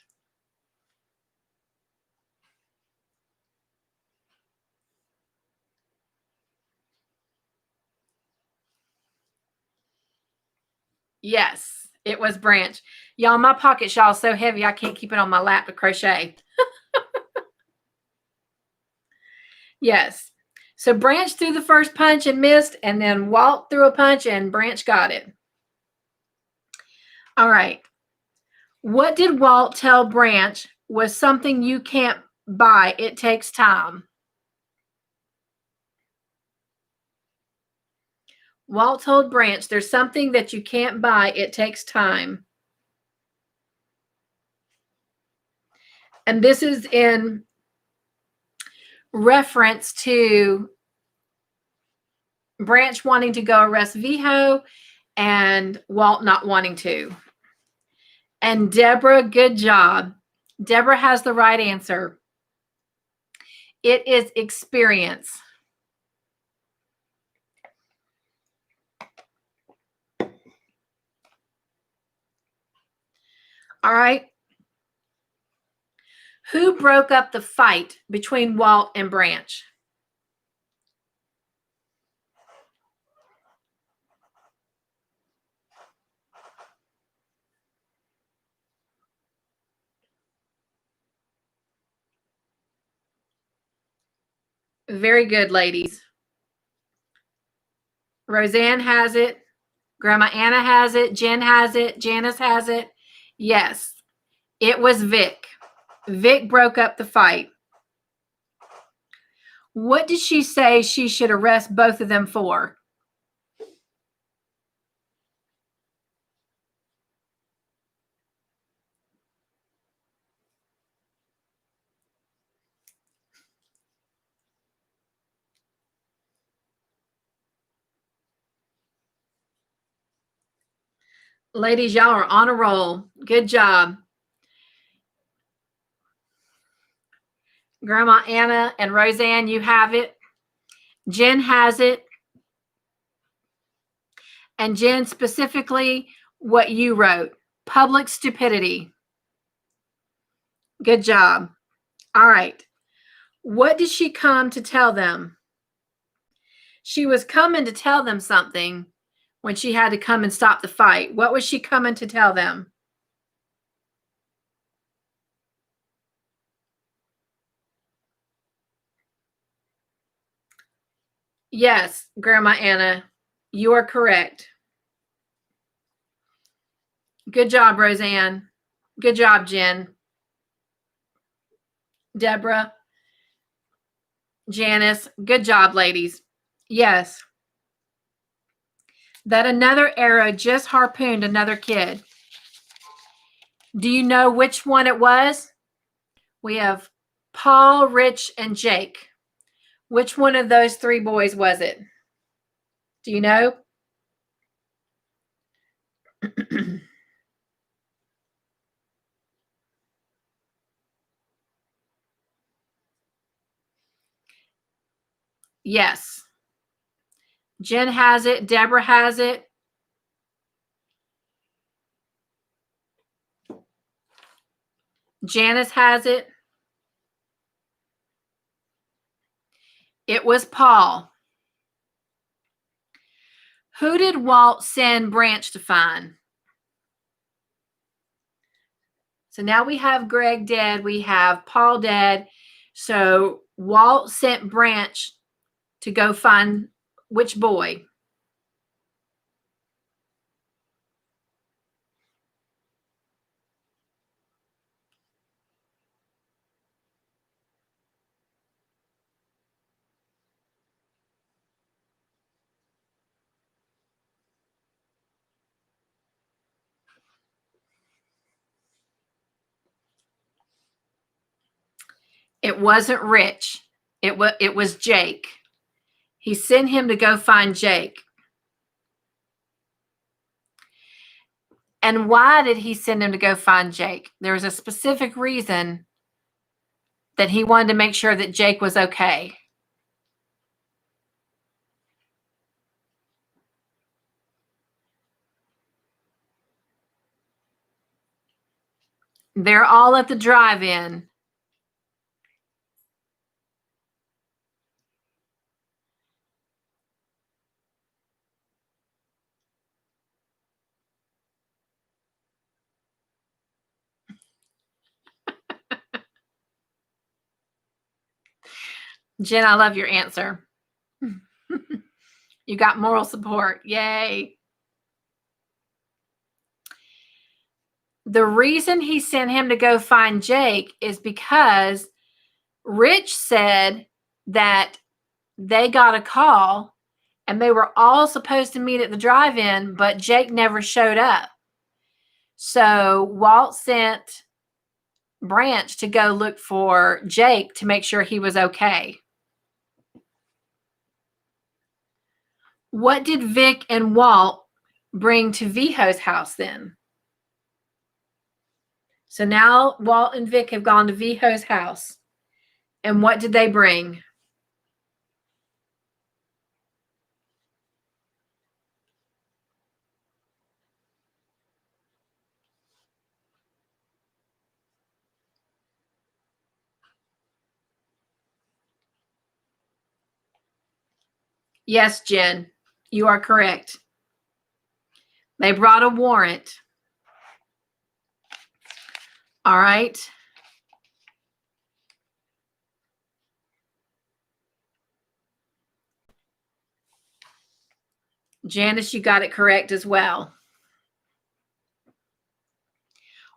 Yes, it was Branch. Y'all, my pocket shawl is so heavy I can't keep it on my lap to crochet. Yes. So Branch threw the first punch and missed, and then Walt threw a punch and Branch got it. All right. What did Walt tell Branch was something you can't buy? It takes time. Walt told Branch, there's something that you can't buy. It takes time. And this is in reference to Branch wanting to go arrest Viho and Walt not wanting to. And Deborah, good job. Deborah has the right answer. It is experience. All right. Who broke up the fight between Walt and Branch? Very good, ladies. Roseanne has it. Grandma Anna has it. Jen has it. Janice has it. Yes, it was Vic. Vic broke up the fight. What did she say she should arrest both of them for? Ladies, y'all are on a roll. Good job. Grandma Anna and Roseanne, you have it. Jen has it. And Jen, specifically what you wrote, public stupidity. Good job. All right. What did she come to tell them? She was coming to tell them something when she had to come and stop the fight. What was she coming to tell them? Yes, Grandma Anna, you are correct. Good job, Roseanne. Good job, Jen. Deborah, Janice, good job, ladies. Yes. That another arrow just harpooned another kid. Do you know which one it was? We have Paul, Rich, and Jake. Which one of those three boys was it? Do you know? Yes. Jen has it. Deborah has it. Janice has it. It was Paul. Who did Walt send Branch to find? So now we have Greg dead. We have Paul dead. So Walt sent Branch to go find which boy? It wasn't Rich. It was Jake. He sent him to go find Jake. And why did he send him to go find Jake? There was a specific reason that he wanted to make sure that Jake was okay. They're all at the drive-in. Jen, I love your answer. You got moral support. Yay. The reason he sent him to go find Jake is because Rich said that they got a call and they were all supposed to meet at the drive-in, but Jake never showed up. So Walt sent Branch to go look for Jake to make sure he was okay. What did Vic and Walt bring to Viho's house then? So now Walt and Vic have gone to Viho's house. And what did they bring? Yes, Jen, you are correct. They brought a warrant. All right. Janice, you got it correct as well.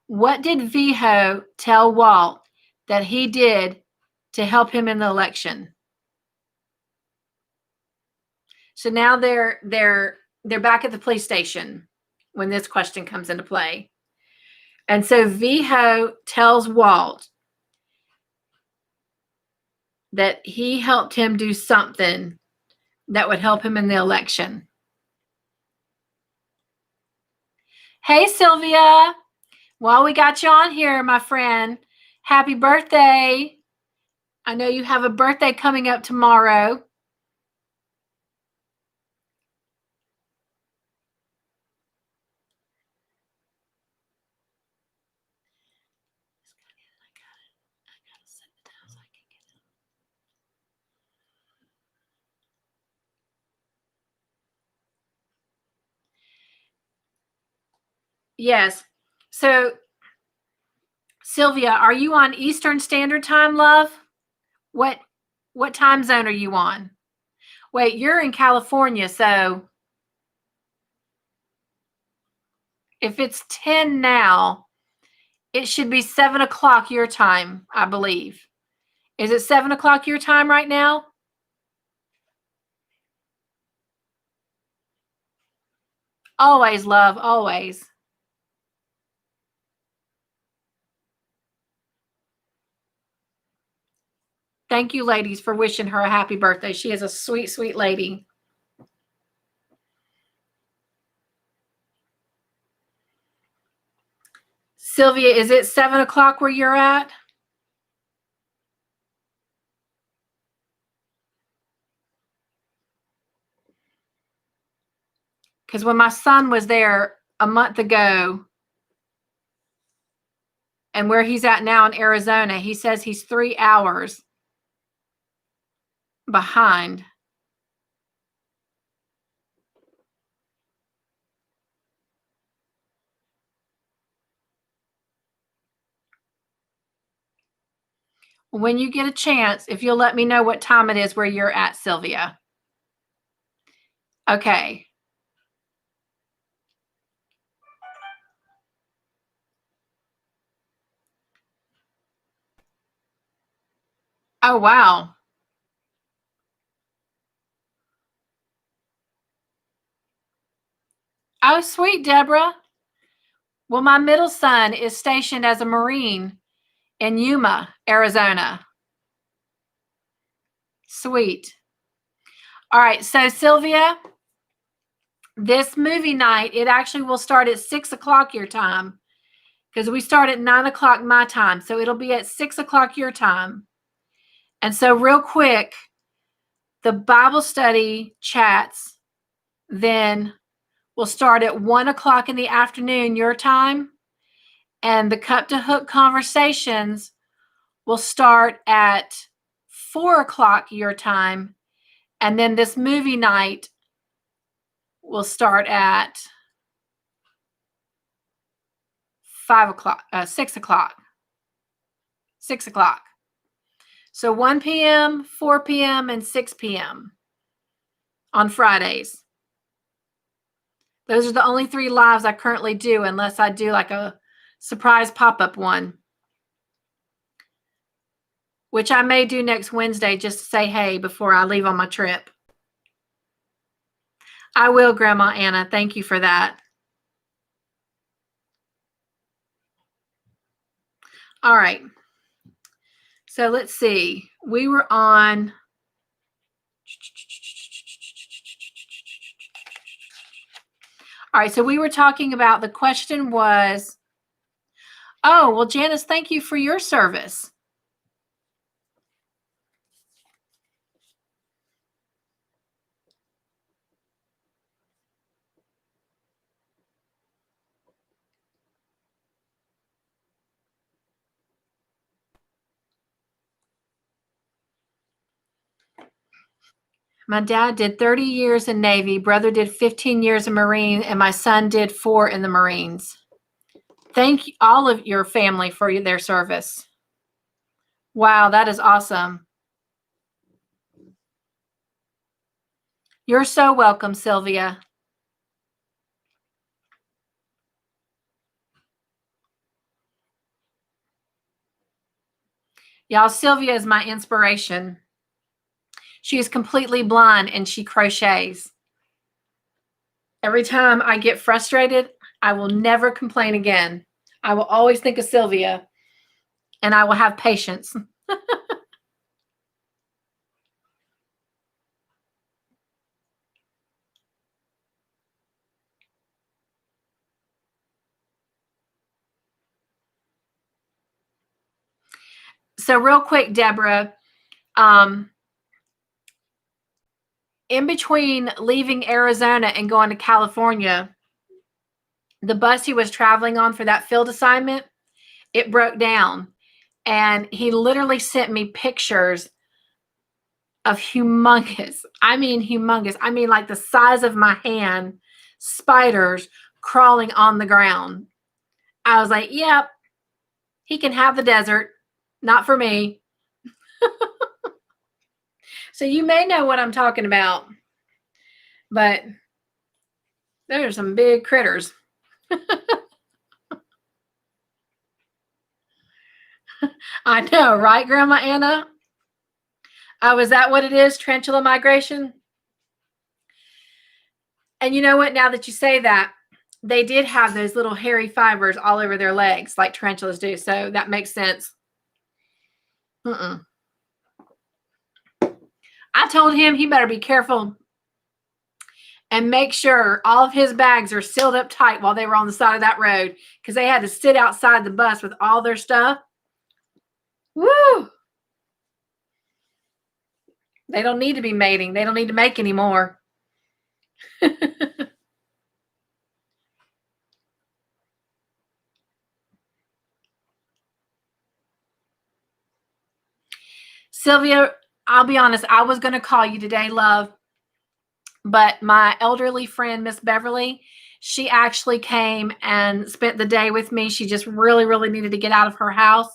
What did Viho tell Walt that he did to help him in the election? So now they're back at the police station when this question comes into play. And so Viho tells Walt that he helped him do something that would help him in the election. Hey, Sylvia. While we got you on here, my friend, happy birthday. I know you have a birthday coming up tomorrow. Yes. So, Sylvia, are you on Eastern Standard Time, love? What time zone are you on? Wait, you're in California, so if it's 10 now, it should be 7 o'clock your time, I believe. Is it 7 o'clock your time right now? Always, love, always. Thank you, ladies, for wishing her a happy birthday. She is a sweet, sweet lady. Sylvia, is it 7 o'clock where you're at? Because when my son was there a month ago, and where he's at now in Arizona, he says he's 3 hours behind. When you get a chance, if you'll let me know what time it is where you're at, Sylvia. Okay. Oh, wow. Oh, sweet, Deborah. Well, my middle son is stationed as a Marine in Yuma, Arizona. Sweet. All right. So, Sylvia, this movie night, it actually will start at 6 o'clock your time because we start at 9 o'clock my time. So it'll be at 6 o'clock your time. And so real quick, the Bible study chats then will start at 1 o'clock in the afternoon your time. And the Cup to Hook conversations will start at 4 o'clock your time. And then this movie night will start at 5 o'clock, 6 o'clock. 6 o'clock. So 1 p.m., 4 p.m., and 6 p.m. on Fridays. Those are the only 3 lives I currently do, unless I do like a surprise pop-up one, which I may do next Wednesday just to say hey before I leave on my trip. I will, Grandma Anna. Thank you for that. All right. So let's see. We were on... All right, so we were talking about, the question was, oh, well, Janice, thank you for your service. My dad did 30 years in Navy, brother did 15 years in Marine, and my son did 4 in the Marines. Thank all of your family for their service. Wow, that is awesome. You're so welcome, Sylvia. Y'all, Sylvia is my inspiration. She is completely blind and she crochets. Every time I get frustrated, I will never complain again. I will always think of Sylvia and I will have patience. So real quick, Deborah, in between leaving Arizona and going to California, the bus he was traveling on for that field assignment, it broke down. And he literally sent me pictures of humongous, I mean like the size of my hand, spiders crawling on the ground. I was like, yep, he can have the desert, not for me. So you may know what I'm talking about, but there are some big critters. I know, right, Grandma Anna? Was that what it is, tarantula migration? And you know what, now that you say that, they did have those little hairy fibers all over their legs like tarantulas do, so that makes sense. I told him he better be careful and make sure all of his bags are sealed up tight while they were on the side of that road, because they had to sit outside the bus with all their stuff. Woo! They don't need to be mating. They don't need to make anymore. Sylvia, I'll be honest, I was going to call you today, love, but my elderly friend, Miss Beverly, she actually came and spent the day with me. She just really, really needed to get out of her house.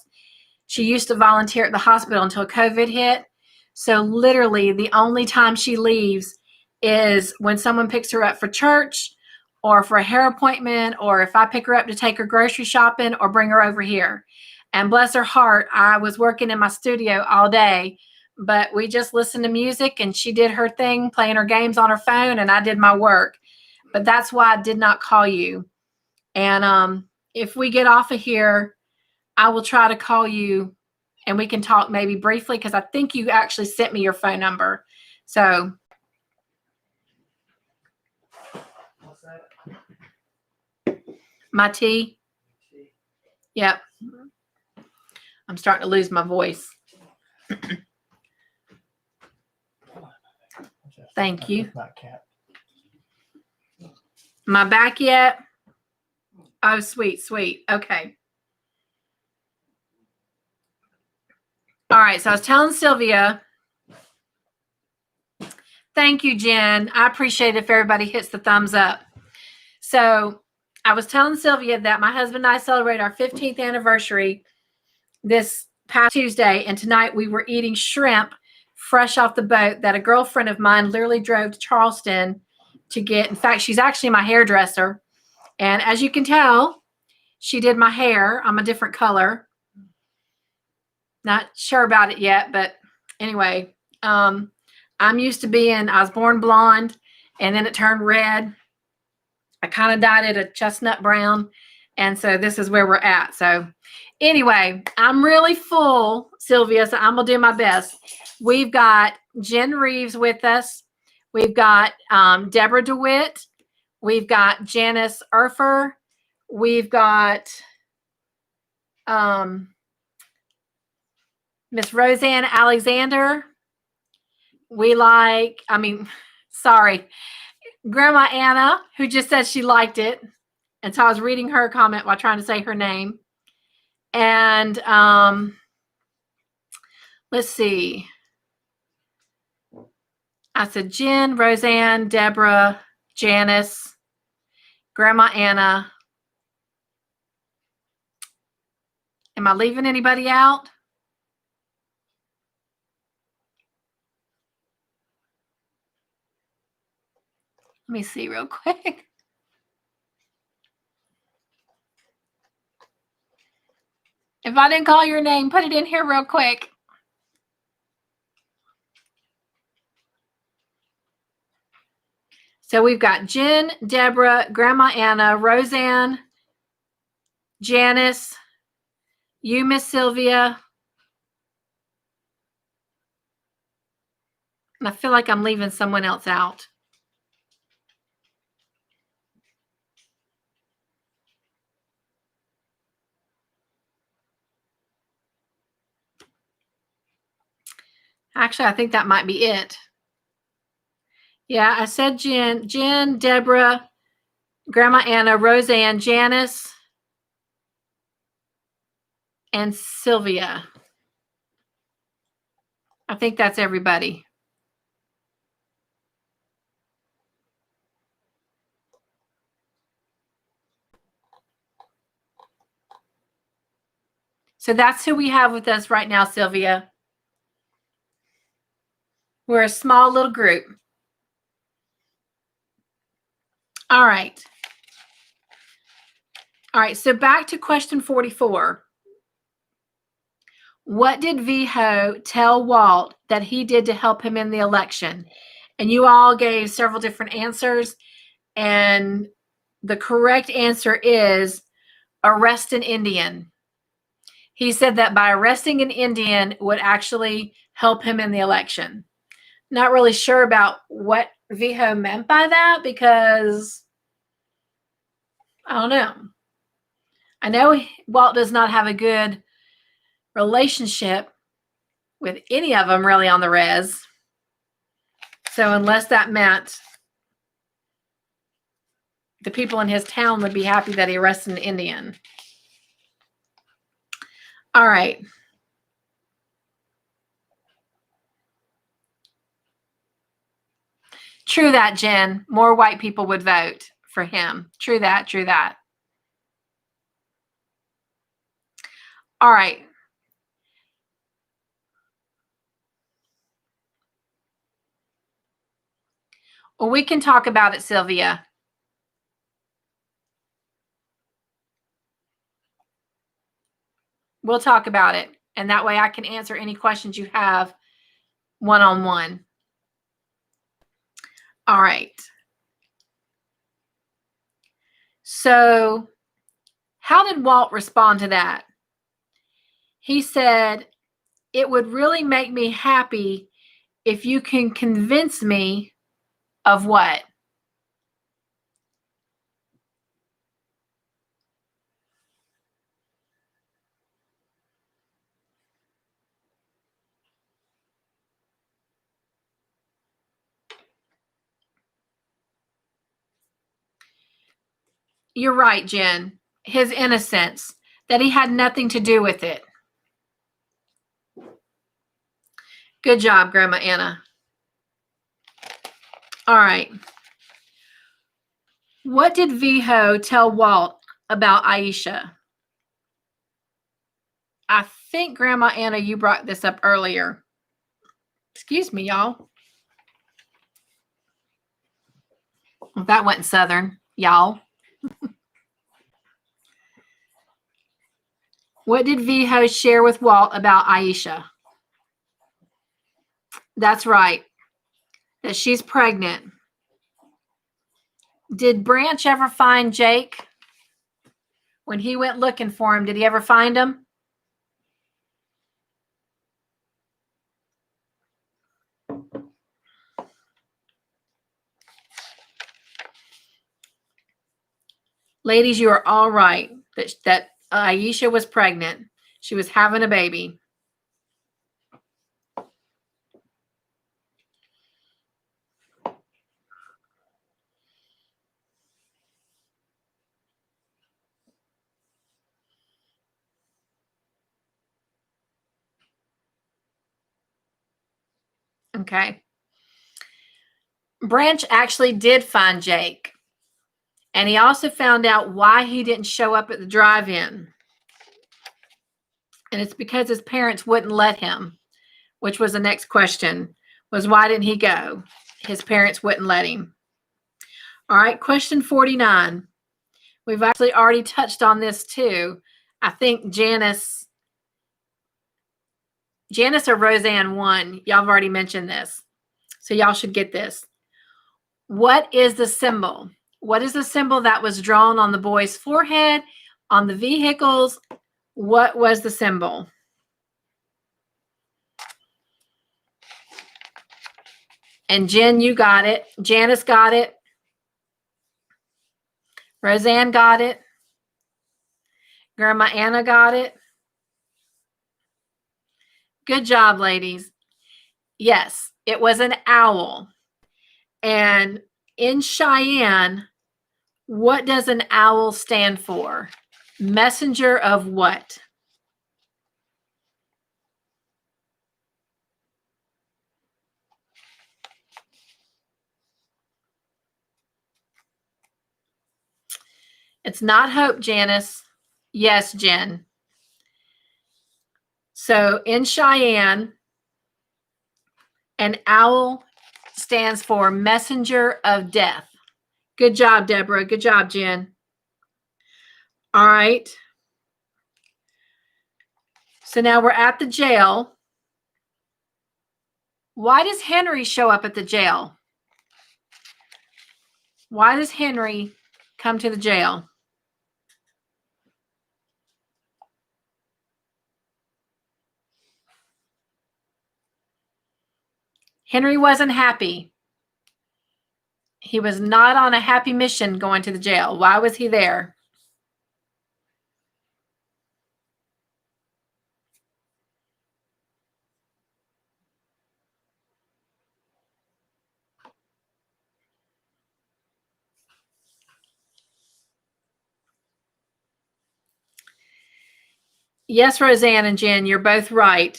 She used to volunteer at the hospital until COVID hit. So literally the only time she leaves is when someone picks her up for church or for a hair appointment, or if I pick her up to take her grocery shopping or bring her over here. And bless her heart, I was working in my studio all day, but we just listened to music and she did her thing, playing her games on her phone, and I did my work. But that's why I did not call you. And if we get off of here, I will try to call you and we can talk maybe briefly, because I think you actually sent me your phone number. So my tea. Yep. I'm starting to lose my voice. Thank you. My back yet? Oh, sweet, sweet. Okay. All right. So I was telling Sylvia. Thank you, Jen. I appreciate it if everybody hits the thumbs up. So I was telling Sylvia that my husband and I celebrate our 15th anniversary this past Tuesday, and tonight we were eating shrimp fresh off the boat that a girlfriend of mine literally drove to Charleston to get. In fact, she's actually my hairdresser, and as you can tell, she did my hair. I'm a different color. Not sure about it yet, but anyway, I'm used to I was born blonde, and then it turned red. I kind of dyed it a chestnut brown, and so this is where we're at. So anyway, I'm really full, Sylvia, so I'm going to do my best. We've got Jen Reeves with us. We've got Deborah DeWitt. We've got Janice Urfer. We've got Miss Roseanne Alexander. Grandma Anna, who just said she liked it. And so I was reading her comment while trying to say her name. And let's see. I said Jen, Roseanne, Deborah, Janice, Grandma Anna. Am I leaving anybody out? Let me see real quick. If I didn't call your name, put it in here real quick. So we've got Jen, Deborah, Grandma Anna, Roseanne, Janice, you, Miss Sylvia. And I feel like I'm leaving someone else out. Actually, I think that might be it. Yeah, I said Jen, Deborah, Grandma Anna, Roseanne, Janice, and Sylvia. I think that's everybody. So that's who we have with us right now, Sylvia. We're a small little group. All right. All right, so back to question 44. What did VHO tell Walt that he did to help him in the election? And you all gave several different answers. And the correct answer is arrest an Indian. He said that by arresting an Indian would actually help him in the election. Not really sure about what VHO meant by that, because I don't know. I know Walt does not have a good relationship with any of them really on the res. So unless that meant the people in his town would be happy that he arrested an Indian. All right. True that, Jen. More white people would vote for him. True that, true that. All right. Well, we can talk about it, Sylvia. We'll talk about it. And that way I can answer any questions you have one-on-one. All right. So how did Walt respond to that? He said, it would really make me happy if you can convince me of what? You're right, Jen. His innocence, that he had nothing to do with it. Good job, Grandma Anna. All right. What did Viho tell Walt about Aisha? I think, Grandma Anna, you brought this up earlier. Excuse me, y'all. That wasn't Southern, y'all. What did Viho share with Walt about Aisha? That's right, that she's pregnant. Did Branch ever find Jake? When he went looking for him, did he ever find him? Ladies, you are all right that Aisha was pregnant. She was having a baby. Okay. Branch actually did find Jake. And he also found out why he didn't show up at the drive-in. And it's because his parents wouldn't let him, which was the next question, was why didn't he go? His parents wouldn't let him. All right, question 49. We've actually already touched on this too. I think Janice or Roseanne won. Y'all have already mentioned this. So y'all should get this. What is the symbol? What is the symbol that was drawn on the boy's forehead, on the vehicles? What was the symbol? And Jen, you got it. Janice got it. Roseanne got it. Grandma Anna got it. Good job, ladies. Yes, it was an owl. And in Cheyenne, what does an owl stand for? Messenger of what? It's not hope, Janice. Yes, Jen. So in Cheyenne, an owl stands for messenger of death. Good job, Deborah. Good job, Jen. All right. So now we're at the jail. Why does Henry show up at the jail? Why does Henry come to the jail? Henry wasn't happy. He was not on a happy mission going to the jail. Why was he there? Yes, Roseanne and Jen, you're both right.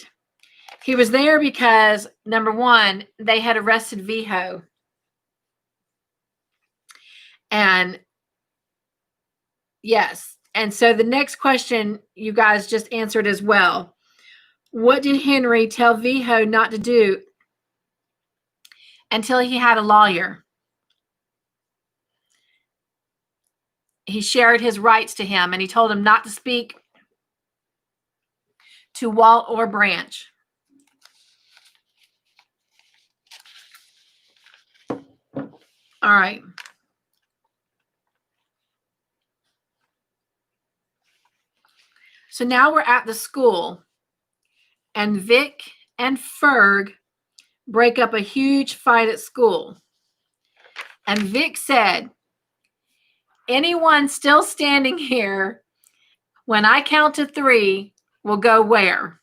He was there because, number one, they had arrested Viho. And yes. And so the next question you guys just answered as well. What did Henry tell Viho not to do until he had a lawyer? He shared his rights to him, and he told him not to speak to Walt or Branch. All right. So now we're at the school, and Vic and Ferg break up a huge fight at school. And Vic said, anyone still standing here when I count to 3 will go where?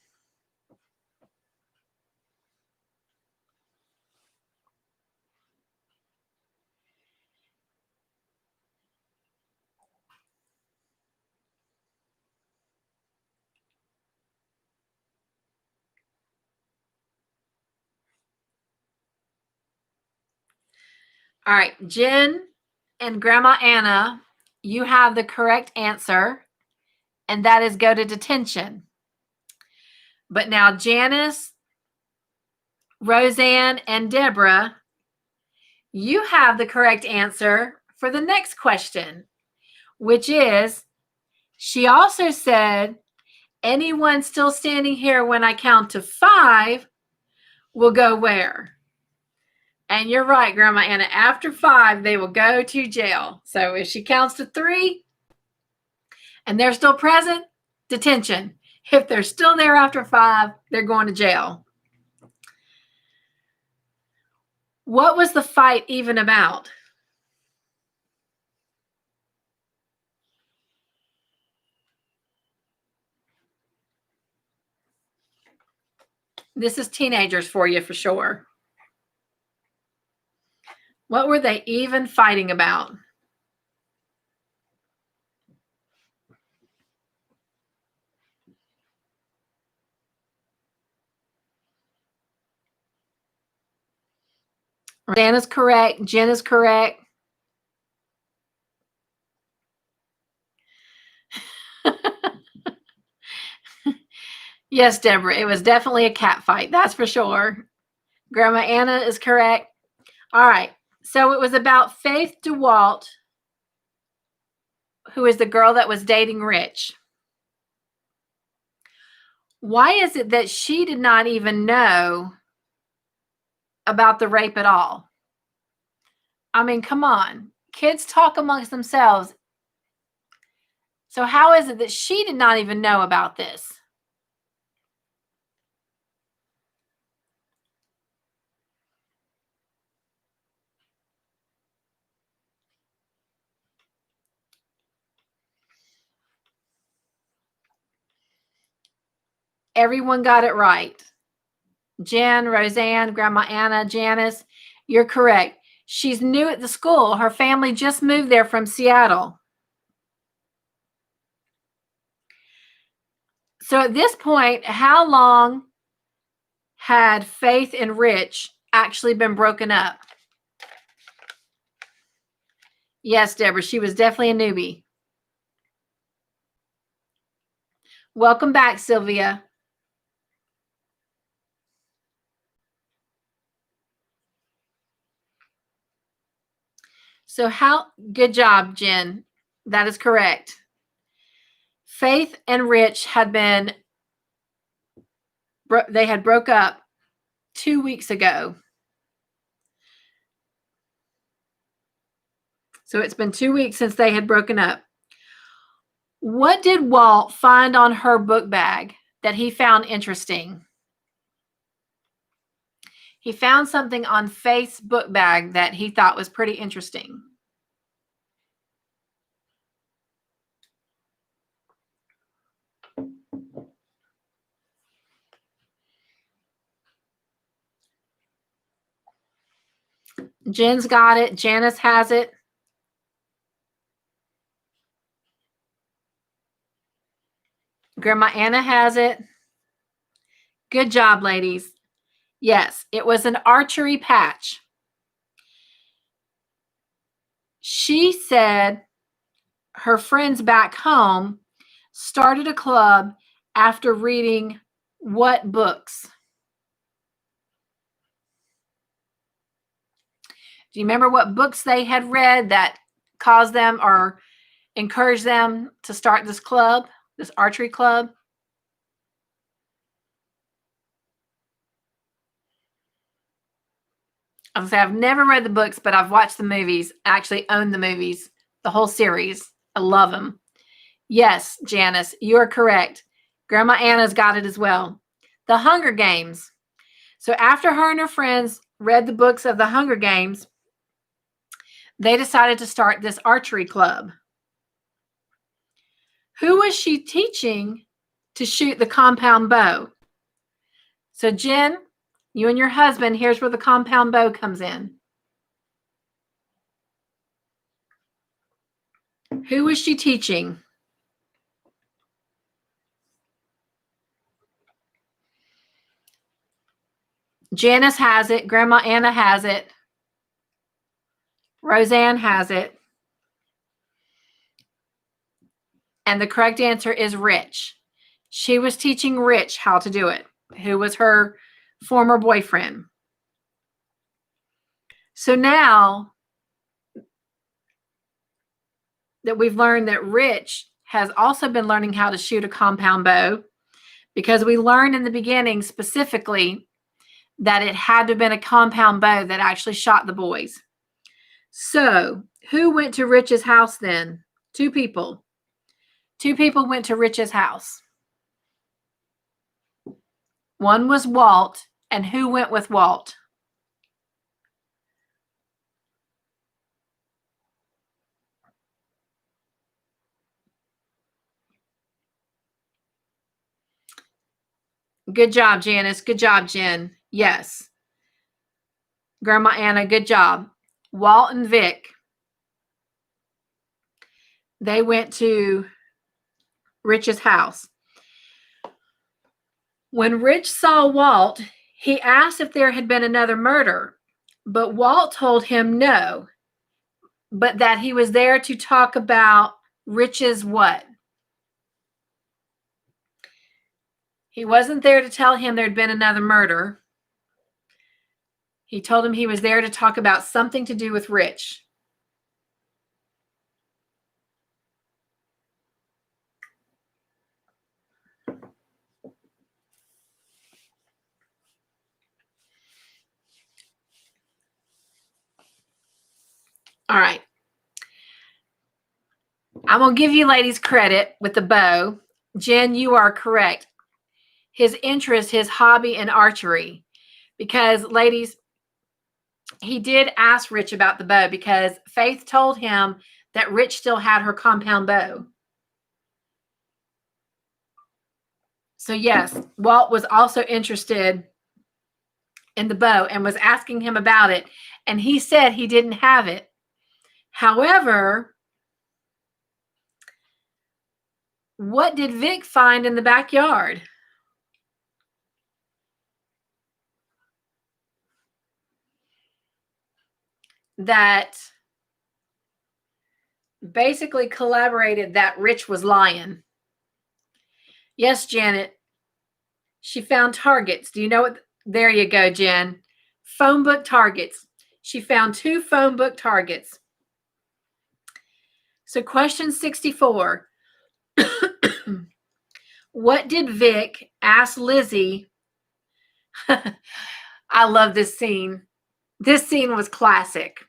All right, Jen and Grandma Anna, you have the correct answer, and that is go to detention. But now Janice, Roseanne, and Deborah, you have the correct answer for the next question, which is, she also said, anyone still standing here when I count to 5 will go where? And you're right, Grandma Anna. After 5, they will go to jail. So if she counts to 3 and they're still present, detention. If they're still there after 5, they're going to jail. What was the fight even about? This is teenagers for you for sure. What were they even fighting about? Dan is correct. Jen is correct. Yes, Deborah, it was definitely a cat fight. That's for sure. Grandma Anna is correct. All right. So it was about Faith DeWalt, who is the girl that was dating Rich. Why is it that she did not even know about the rape at all? I mean, come on. Kids talk amongst themselves. So how is it that she did not even know about this? Everyone got it right. Jen, Roseanne, Grandma Anna, Janice, you're correct. She's new at the school. Her family just moved there from Seattle. So at this point, how long had Faith and Rich actually been broken up? Yes, Deborah, she was definitely a newbie. Welcome back, Sylvia. So good job, Jen. That is correct. Faith and Rich had broke up 2 weeks ago. So it's been 2 weeks since they had broken up. What did Walt find on her book bag that he found interesting? He found something on Faith's book bag that he thought was pretty interesting. Jen's got it. Janice has it. Grandma Anna has it. Good job, ladies. Yes, it was an archery patch. She said her friends back home started a club after reading what books? Do you remember what books they had read that caused them or encouraged them to start this club, this archery club? I was gonna say, I've never read the books, but I've watched the movies. I actually own the movies, the whole series. I love them. Yes, Janice, you are correct. Grandma Anna's got it as well. The Hunger Games. So after her and her friends read the books of the Hunger Games, they decided to start this archery club. Who was she teaching to shoot the compound bow? So Jen, you and your husband, here's where the compound bow comes in. Who was she teaching? Janice has it. Grandma Anna has it. Roseanne has it. And the correct answer is Rich. She was teaching Rich how to do it, who was her former boyfriend. So now that we've learned that Rich has also been learning how to shoot a compound bow, because we learned in the beginning specifically that it had to have been a compound bow that actually shot the boys. So who went to Rich's house then? Two people. Two people went to Rich's house. One was Walt, and who went with Walt? Good job, Janice. Good job, Jen. Yes. Grandma Anna, good job. Walt and Vic, they went to Rich's house. When Rich saw Walt, he asked if there had been another murder, but Walt told him no, but that he was there to talk about Rich's what? He wasn't there to tell him there'd been another murder. He told him he was there to talk about something to do with Rich. All right. I'm going to give you ladies credit with the bow. Jen, you are correct. His interest, his hobby in archery. Because, ladies, he did ask Rich about the bow because Faith told him that Rich still had her compound bow. So, yes, Walt was also interested in the bow and was asking him about it. And he said he didn't have it. However, what did Vic find in the backyard? That basically collaborated that Rich was lying. Yes, Janet. She found targets. Do you know what? There you go, Jen. Phone book targets. She found 2 phone book targets. So question 64. What did Vic ask Lizzie? I love this scene. This scene was classic.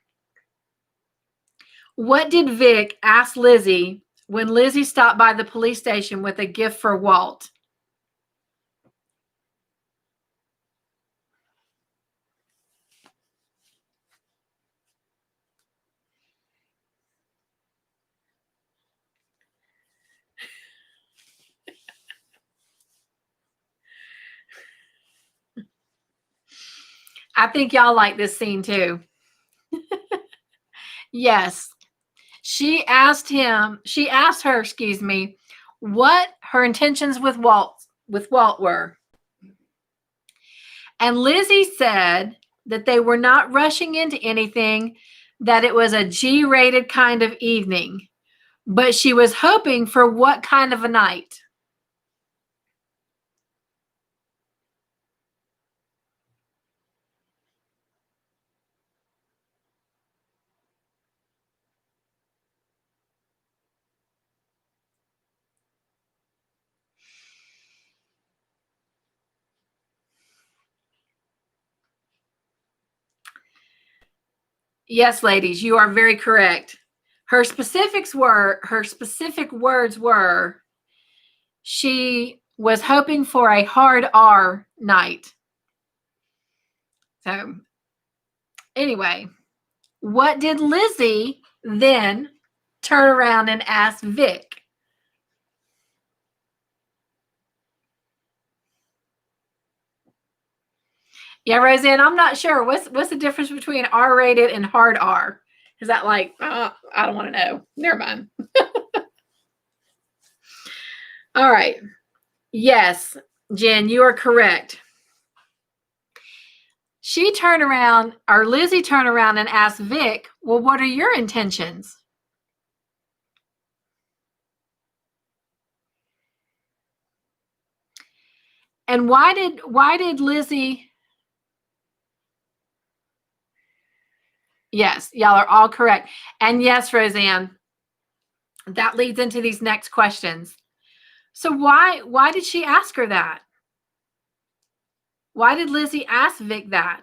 What did Vic ask Lizzie when Lizzie stopped by the police station with a gift for Walt? I think y'all like this scene too. Yes. She asked her, what her intentions with Walt were. And Lizzie said that they were not rushing into anything, that it was a G-rated kind of evening, but she was hoping for what kind of a night? Yes, ladies, you are very correct. Her specific words were, she was hoping for a hard R night. So anyway, what did Lizzie then turn around and ask Vic? Yeah, Roseanne, I'm not sure. What's the difference between R-rated and hard R? Is that like, I don't want to know. Never mind. All right. Yes, Jen, you are correct. Lizzie turned around and asked Vic, well, what are your intentions? And why did Lizzie? Yes, y'all are all correct. And yes, Roseanne, that leads into these next questions. So why did she ask her that? Why did Lizzie ask Vic that?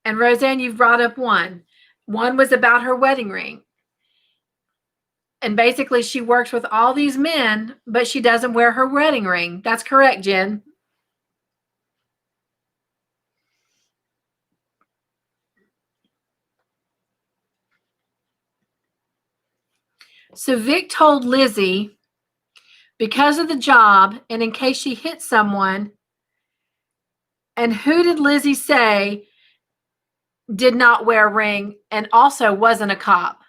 And Roseanne, you've brought up one. One was about her wedding ring. And basically, she works with all these men, but she doesn't wear her wedding ring. That's correct, Jen. So Vic told Lizzie, because of the job and in case she hit someone. And who did Lizzie say did not wear a ring and also wasn't a cop?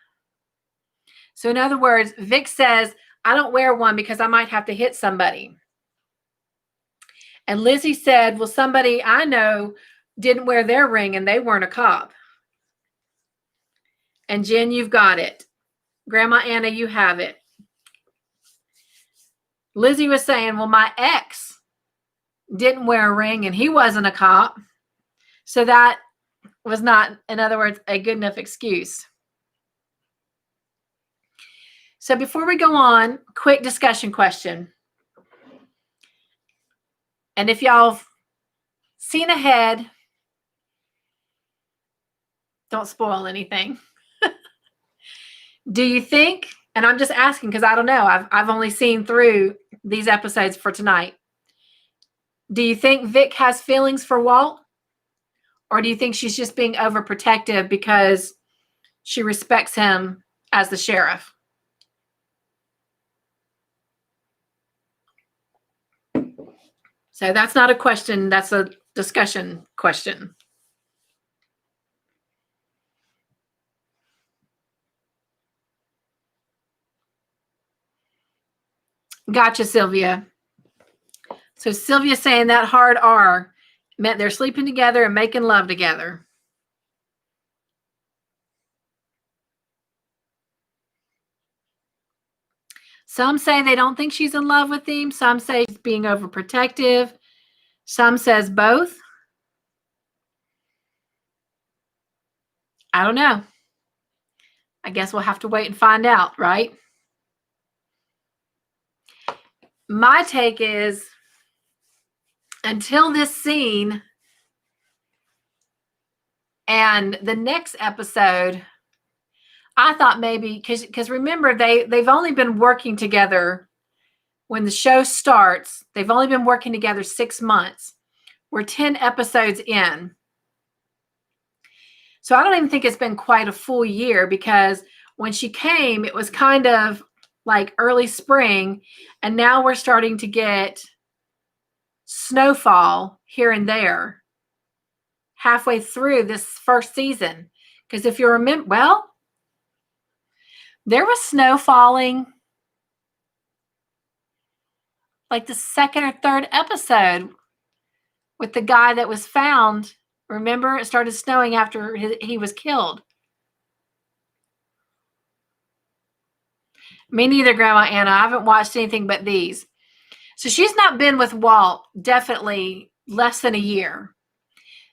So in other words, Vic says, I don't wear one because I might have to hit somebody. And Lizzie said, well, somebody I know didn't wear their ring and they weren't a cop. And Jen, you've got it. Grandma Anna, you have it. Lizzie was saying, well, my ex didn't wear a ring and he wasn't a cop. So that was not, in other words, a good enough excuse. So before we go on, quick discussion question. And if y'all have seen ahead, don't spoil anything. Do you think, and I'm just asking because I don't know, I've only seen through these episodes for tonight. Do you think Vic has feelings for Walt? Or do you think she's just being overprotective because she respects him as the sheriff? So that's not a question, that's a discussion question. Gotcha, Sylvia. So Sylvia's saying that hard R meant they're sleeping together and making love together. Some say they don't think she's in love with him. Some say she's being overprotective. Some says both. I don't know. I guess we'll have to wait and find out, right? My take is, until this scene and the next episode, I thought maybe, because remember, they've only been working together when the show starts. They've only been working together 6 months. We're 10 episodes in. So I don't even think it's been quite a full year, because when she came, it was kind of like early spring, and now we're starting to get snowfall here and there halfway through this first season. Because if you remember, well, there was snow falling like the second or third episode with the guy that was found. Remember, it started snowing after he was killed. Me neither, Grandma Anna. I haven't watched anything but these. So she's not been with Walt definitely less than a year.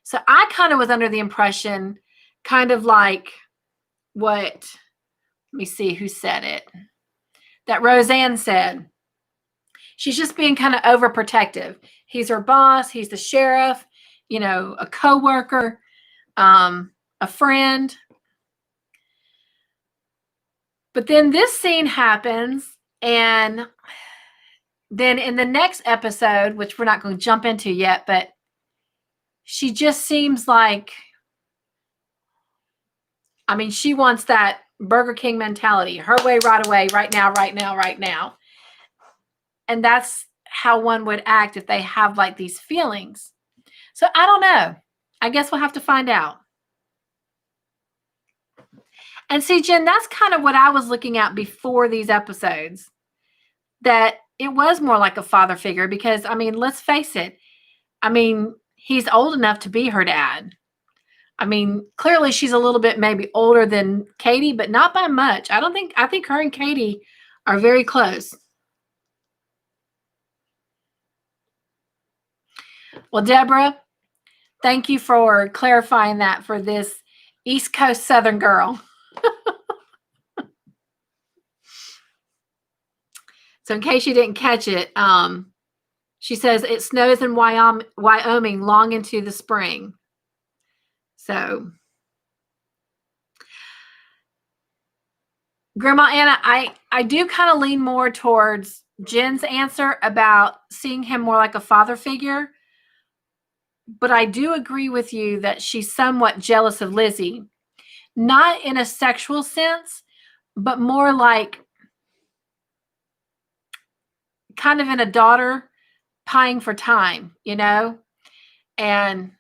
So I kind of was under the impression, kind of like what, let me see who said it, that Roseanne said. She's just being kind of overprotective. He's her boss. He's the sheriff, you know, a coworker, a friend. But then this scene happens, and then in the next episode, which we're not going to jump into yet, but she just seems like, I mean, she wants that Burger King mentality, her way, right away, right now, right now, right now. And that's how one would act if they have like these feelings. So I don't know. I guess we'll have to find out. And see, Jen, that's kind of what I was looking at before these episodes, that it was more like a father figure because, I mean, let's face it. I mean, he's old enough to be her dad. I mean, clearly she's a little bit maybe older than Katie, but not by much. I think her and Katie are very close. Well, Deborah, thank you for clarifying that for this East Coast Southern girl. So in case you didn't catch it, she says it snows in Wyoming long into the spring. So, Grandma Anna, I do kind of lean more towards Jen's answer about seeing him more like a father figure. But I do agree with you that she's somewhat jealous of Lizzie. Not in a sexual sense, but more like kind of in a daughter pieing for time, you know? And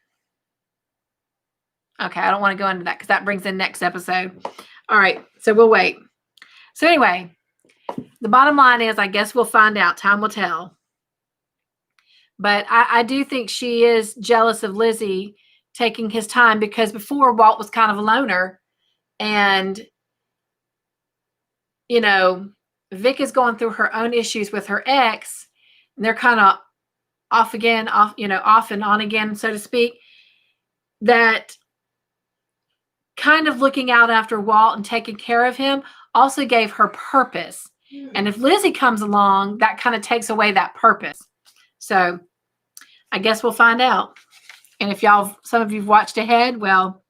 okay, I don't want to go into that because that brings in next episode. All right, so we'll wait. So anyway, the bottom line is, I guess we'll find out. Time will tell. But I do think she is jealous of Lizzie taking his time, because before Walt was kind of a loner, and, you know, Vic is going through her own issues with her ex, and they're kind of off and on again, so to speak, that kind of looking out after Walt and taking care of him also gave her purpose. And if Lizzie comes along, that kind of takes away that purpose. So I guess we'll find out. And if some of you've watched ahead, well,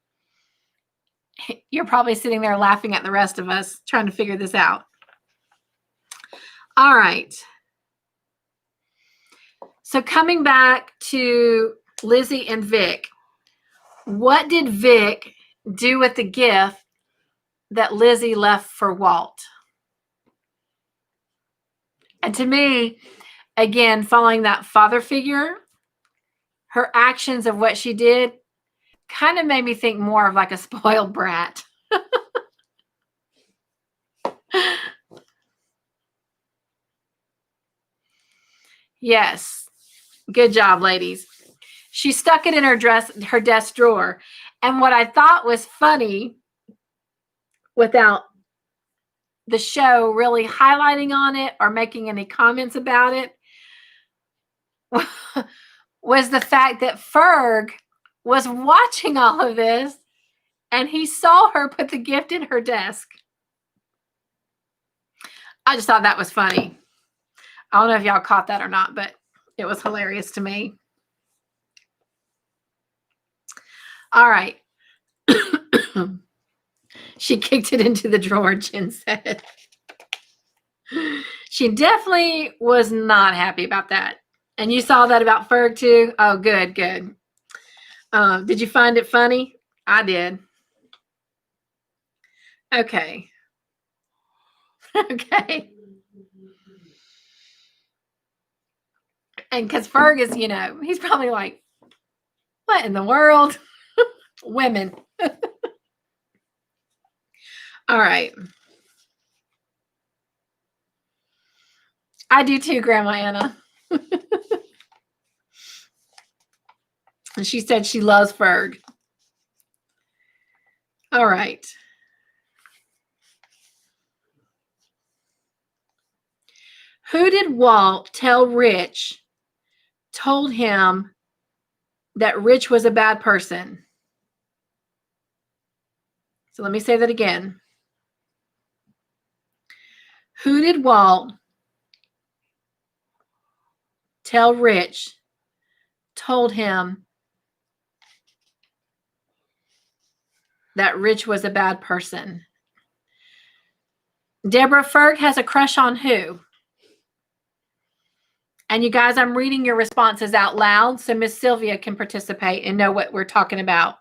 you're probably sitting there laughing at the rest of us trying to figure this out. All right. So coming back to Lizzie and Vic, what did Vic do with the gift that Lizzie left for Walt? And to me, again, following that father figure, her actions of what she did kind of made me think more of like a spoiled brat. Yes. Good job, ladies. She stuck it in her desk drawer. And what I thought was funny, without the show really highlighting on it or making any comments about it, was the fact that Ferg was watching all of this and he saw her put the gift in her desk. I just thought that was funny. I don't know if y'all caught that or not, but it was hilarious to me. All right. She kicked it into the drawer, Jen said. She definitely was not happy about that. And you saw that about Ferg too? Oh, good, good. Did you find it funny? I did. Okay. Okay. And because Ferg is, he's probably like, what in the world? Women. All right. I do too, Grandma Anna. And she said she loves Ferg. All right. Who did Walt tell Rich told him that Rich was a bad person? So let me say that again. Who did Walt tell Rich told him that Rich was a bad person? Deborah, Ferg has a crush on who? And you guys, I'm reading your responses out loud so Miss Sylvia can participate and know what we're talking about.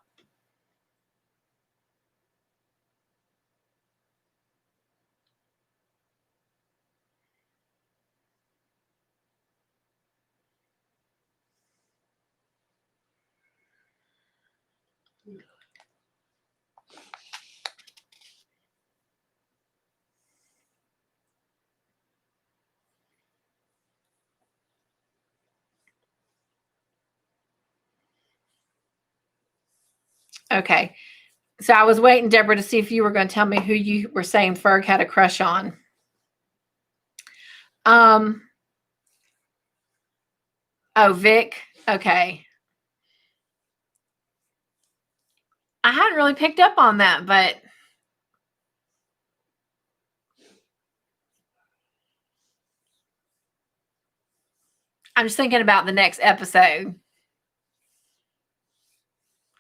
Okay. So I was waiting, Deborah, to see if you were going to tell me who you were saying Ferg had a crush on. Oh, Vic. Okay. I hadn't really picked up on that, but I'm just thinking about the next episode.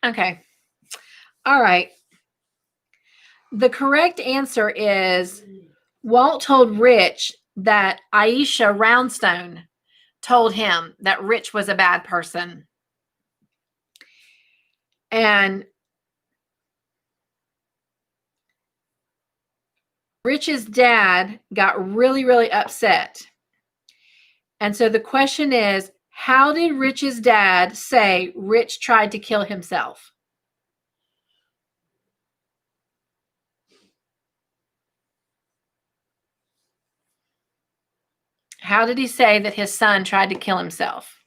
Okay. All right. The correct answer is Walt told Rich that Aisha Roundstone told him that Rich was a bad person. And Rich's dad got really, really upset. And so the question is, how did Rich's dad say Rich tried to kill himself? How did he say that his son tried to kill himself?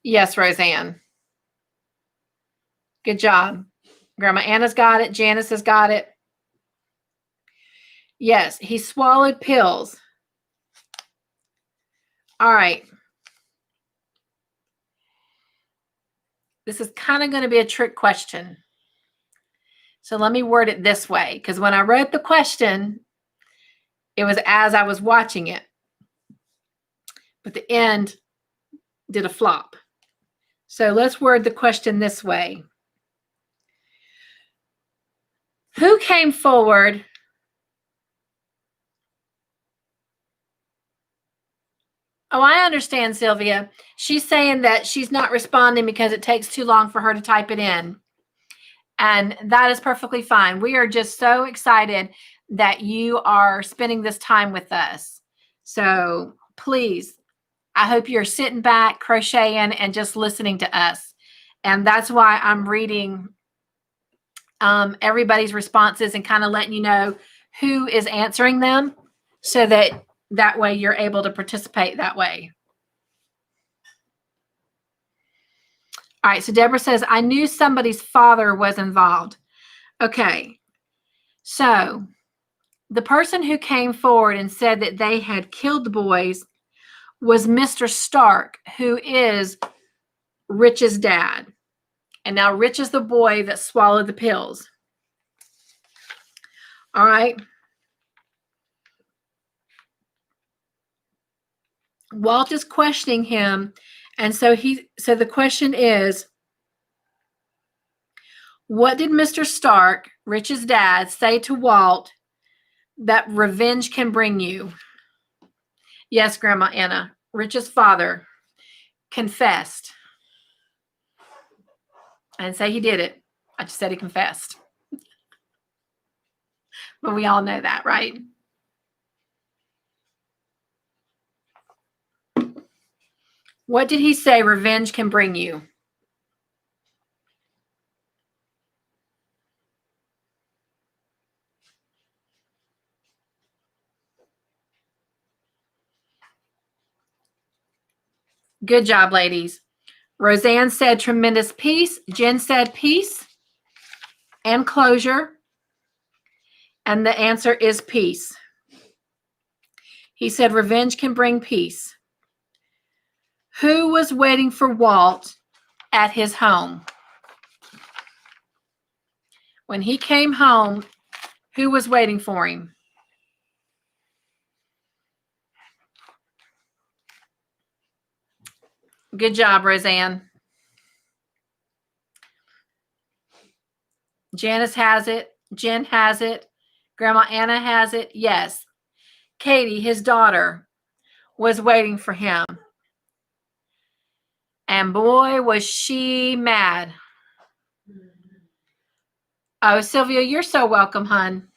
Yes, Roseanne. Good job. Grandma Anna's got it. Janice has got it. Yes, he swallowed pills. All right. This is kind of going to be a trick question. So let me word it this way, because when I wrote the question, it was as I was watching it. But the end did a flop. So let's word the question this way. Who came forward? Oh, I understand, Sylvia. She's saying that she's not responding because it takes too long for her to type it in. And that is perfectly fine. We are just so excited that you are spending this time with us. So please, I hope you're sitting back, crocheting, and just listening to us. And that's why I'm reading everybody's responses and kind of letting you know who is answering them so that way you're able to participate that way. All right, so Deborah says, I knew somebody's father was involved. Okay, so the person who came forward and said that they had killed the boys was Mr. Stark, who is Rich's dad. And now Rich is the boy that swallowed the pills. All right. Walt is questioning him. And so the question is, what did Mr. Stark, Rich's dad, say to Walt that revenge can bring you? Yes, Grandma Anna. Rich's father confessed. I didn't say he did it. I just said he confessed. But we all know that, right? What did he say revenge can bring you? Good job, ladies. Roseanne said tremendous peace. Jen said peace and closure. And the answer is peace. He said revenge can bring peace. Who was waiting for Walt at his home? When he came home, who was waiting for him? Good job, Roseanne. Janice has it. Jen has it. Grandma Anna has it. Yes. Katie, his daughter, was waiting for him. And boy, was she mad. Oh, Sylvia, you're so welcome, hon.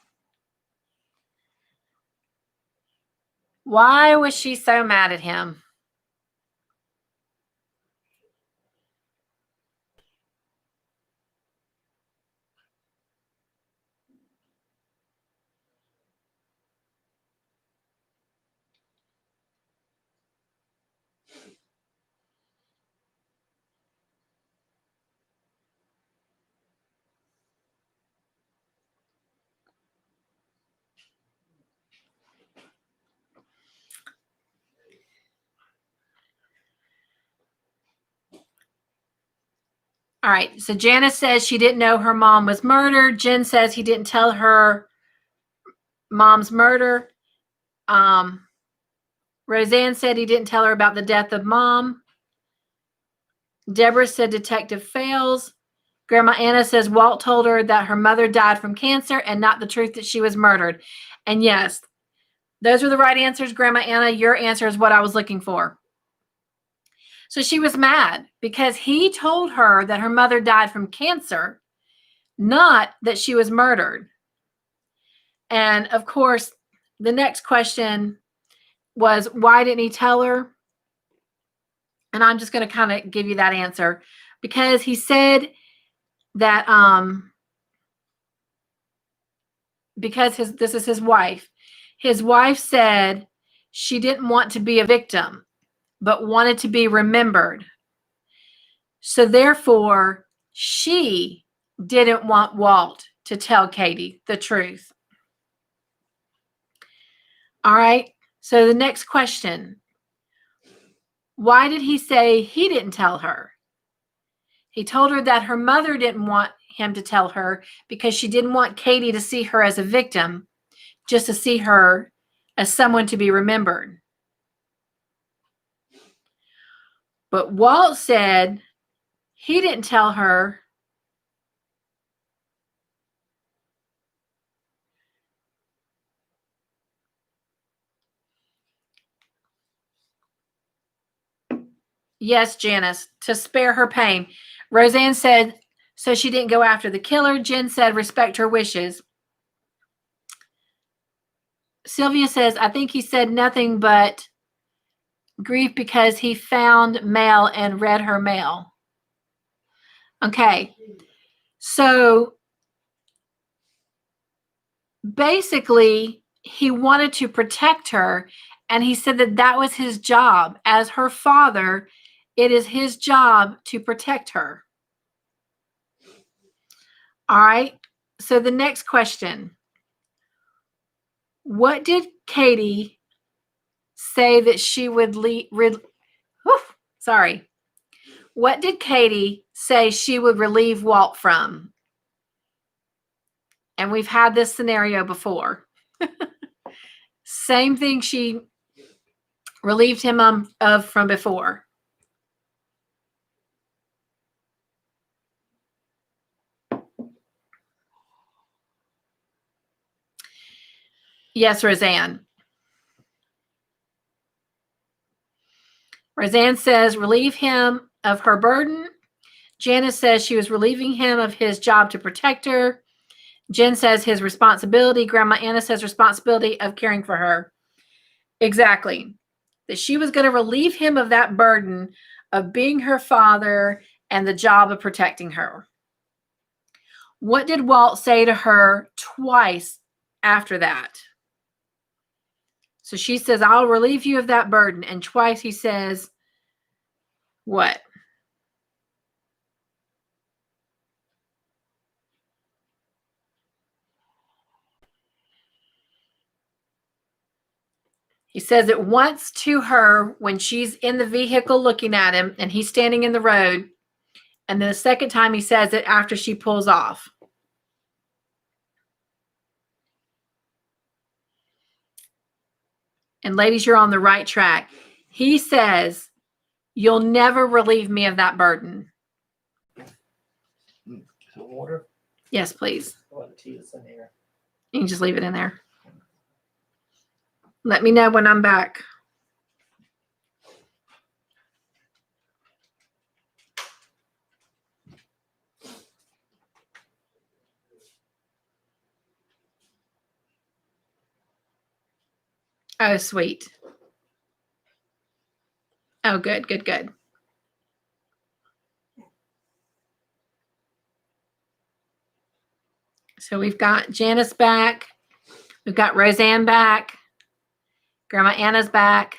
Why was she so mad at him? All right. So Janice says she didn't know her mom was murdered. Jen says he didn't tell her mom's murder. Roseanne said he didn't tell her about the death of mom. Deborah said detective fails. Grandma Anna says Walt told her that her mother died from cancer and not the truth that she was murdered. And yes, those are the right answers, Grandma Anna. Your answer is what I was looking for. So she was mad because he told her that her mother died from cancer, not that she was murdered. And of course, the next question was, why didn't he tell her? And I'm just going to kind of give you that answer because he said that because this is his wife. His wife said she didn't want to be a victim, but wanted to be remembered. So therefore, she didn't want Walt to tell Katie the truth. All right. So the next question. Why did he say he didn't tell her? He told her that her mother didn't want him to tell her because she didn't want Katie to see her as a victim, just to see her as someone to be remembered. But Walt said he didn't tell her yes, Janice, to spare her pain. Roseanne said so she didn't go after the killer. Jen said respect her wishes. Sylvia says, I think he said nothing but grief because he found mail and read her mail. Okay. So basically, he wanted to protect her, and he said that that was his job. As her father, it is his job to protect her. All right. So the next question. What did Katie say that she would What did Katie say she would relieve Walt from? And we've had this scenario before. Same thing she relieved him of from before. Yes, Roseanne. Roseanne says relieve him of her burden. Janice says she was relieving him of his job to protect her. Jen says his responsibility. Grandma Anna says responsibility of caring for her. Exactly. That she was going to relieve him of that burden of being her father and the job of protecting her. What did Walt say to her twice after that? So she says, I'll relieve you of that burden. And twice he says, What? He says it once to her when she's in the vehicle looking at him and he's standing in the road. And then the second time he says it after she pulls off. And ladies, you're on the right track. He says, you'll never relieve me of that burden. Some water? Yes, please. Oh, the tea is in here. You can just leave it in there. Let me know when I'm back. Oh, sweet. Oh, good, good, good. So we've got Janice back. We've got Roseanne back. Grandma Anna's back.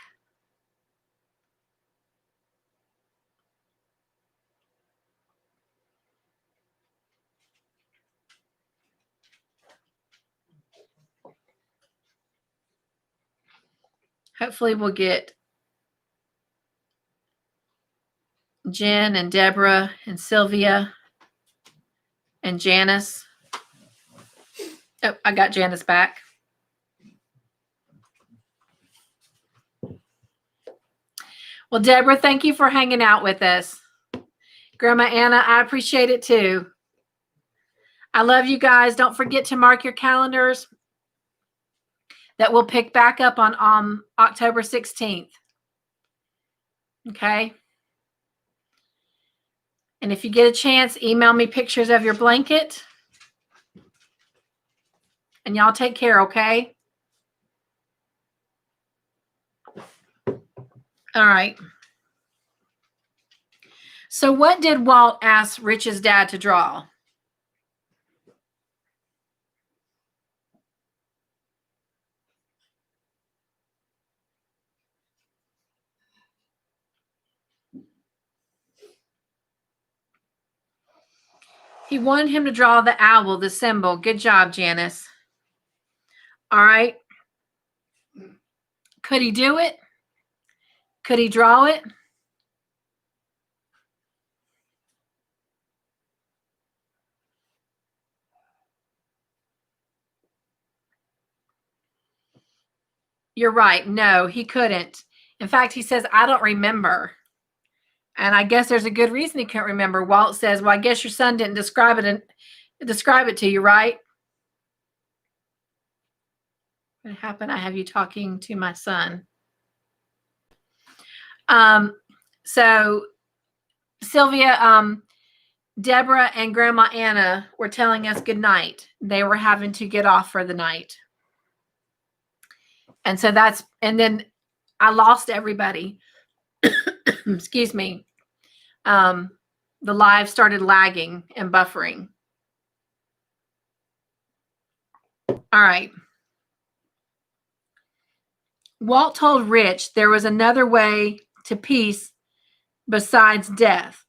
Hopefully we'll get Jen and Deborah and Sylvia and Janice. Oh, I got Janice back. Well, Deborah, thank you for hanging out with us. Grandma Anna, I appreciate it too. I love you guys. Don't forget to mark your calendars that we'll pick back up on October 16th. Okay? And if you get a chance, email me pictures of your blanket. And y'all take care, okay? All right. So what did Walt ask Rich's dad to draw? He wanted him to draw the owl, the symbol. Good job, Janice. All right. Could he do it? Could he draw it? You're right. No, he couldn't. In fact, he says, I don't remember. And I guess there's a good reason he can't remember. Walt says, well, I guess your son didn't describe it to you, right? What happened? I have you talking to my son. So Sylvia, Deborah and Grandma Anna were telling us good night. They were having to get off for the night. And so and then I lost everybody. Excuse me. The live started lagging and buffering. All right. Walt told Rich there was another way to peace besides death.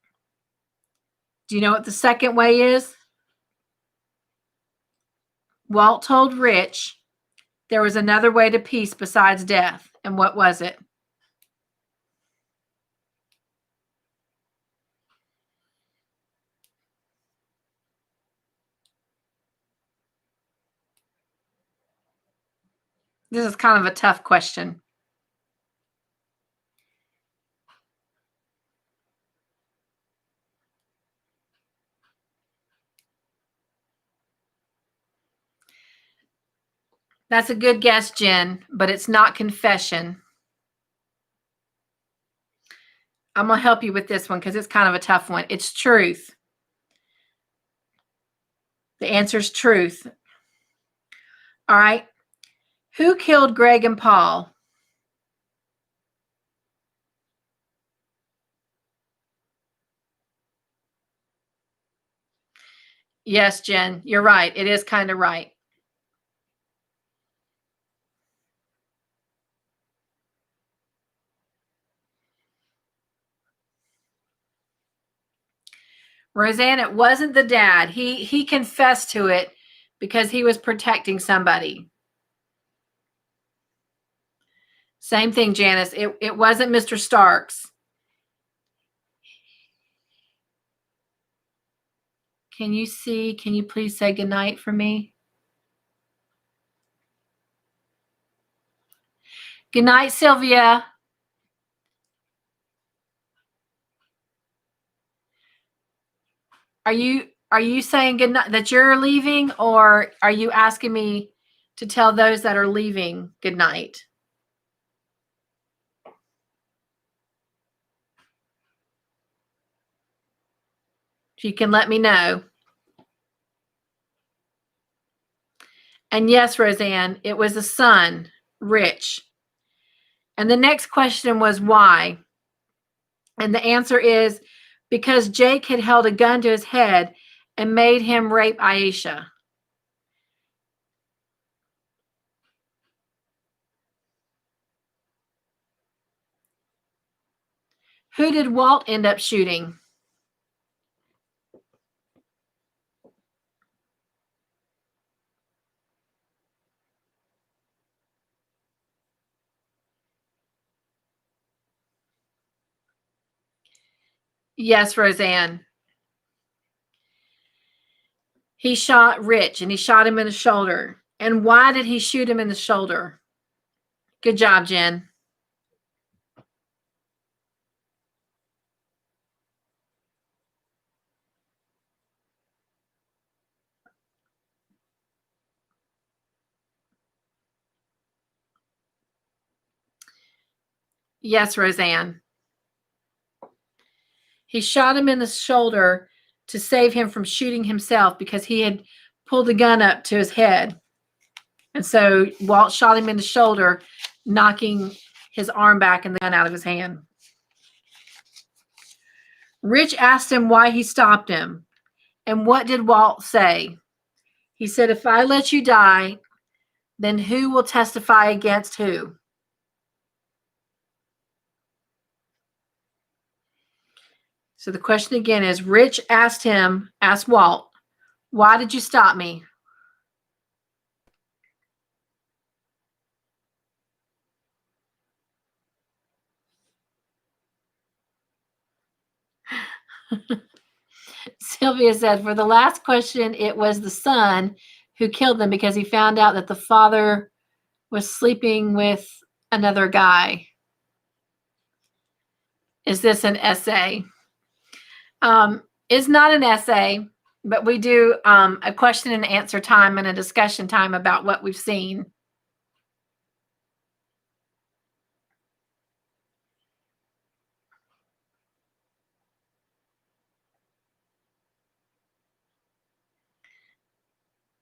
Do you know what the second way is? Walt told Rich there was another way to peace besides death. And what was it? This is kind of a tough question. That's a good guess, Jen, but it's not confession. I'm going to help you with this one because it's kind of a tough one. It's truth. The answer is truth. All right. Who killed Greg and Paul? Yes, Jen, you're right. It is kind of right. Roseanne, it wasn't the dad. He confessed to it because he was protecting somebody. Same thing, Janice. It wasn't Mr. Starks. Can you see? Can you please say goodnight for me? Good night, Sylvia. Are you saying good night that you're leaving, or are you asking me to tell those that are leaving good night? You can let me know. And yes, Roseanne, it was the son, Rich. And the next question was why? And the answer is because Jake had held a gun to his head and made him rape Aisha. Who did Walt end up shooting? Yes, Roseanne. He shot Rich, and he shot him in the shoulder. And why did he shoot him in the shoulder? Good job, Jen. Yes, Roseanne. He shot him in the shoulder to save him from shooting himself because he had pulled the gun up to his head. And so Walt shot him in the shoulder, knocking his arm back and the gun out of his hand. Rich asked him why he stopped him. And what did Walt say? He said, if I let you die, then who will testify against who? So the question again is, Rich asked Walt, why did you stop me? Sylvia said, for the last question, it was the son who killed them because he found out that the father was sleeping with another guy. Is this an essay? It's not an essay, but we do a question and answer time and a discussion time about what we've seen.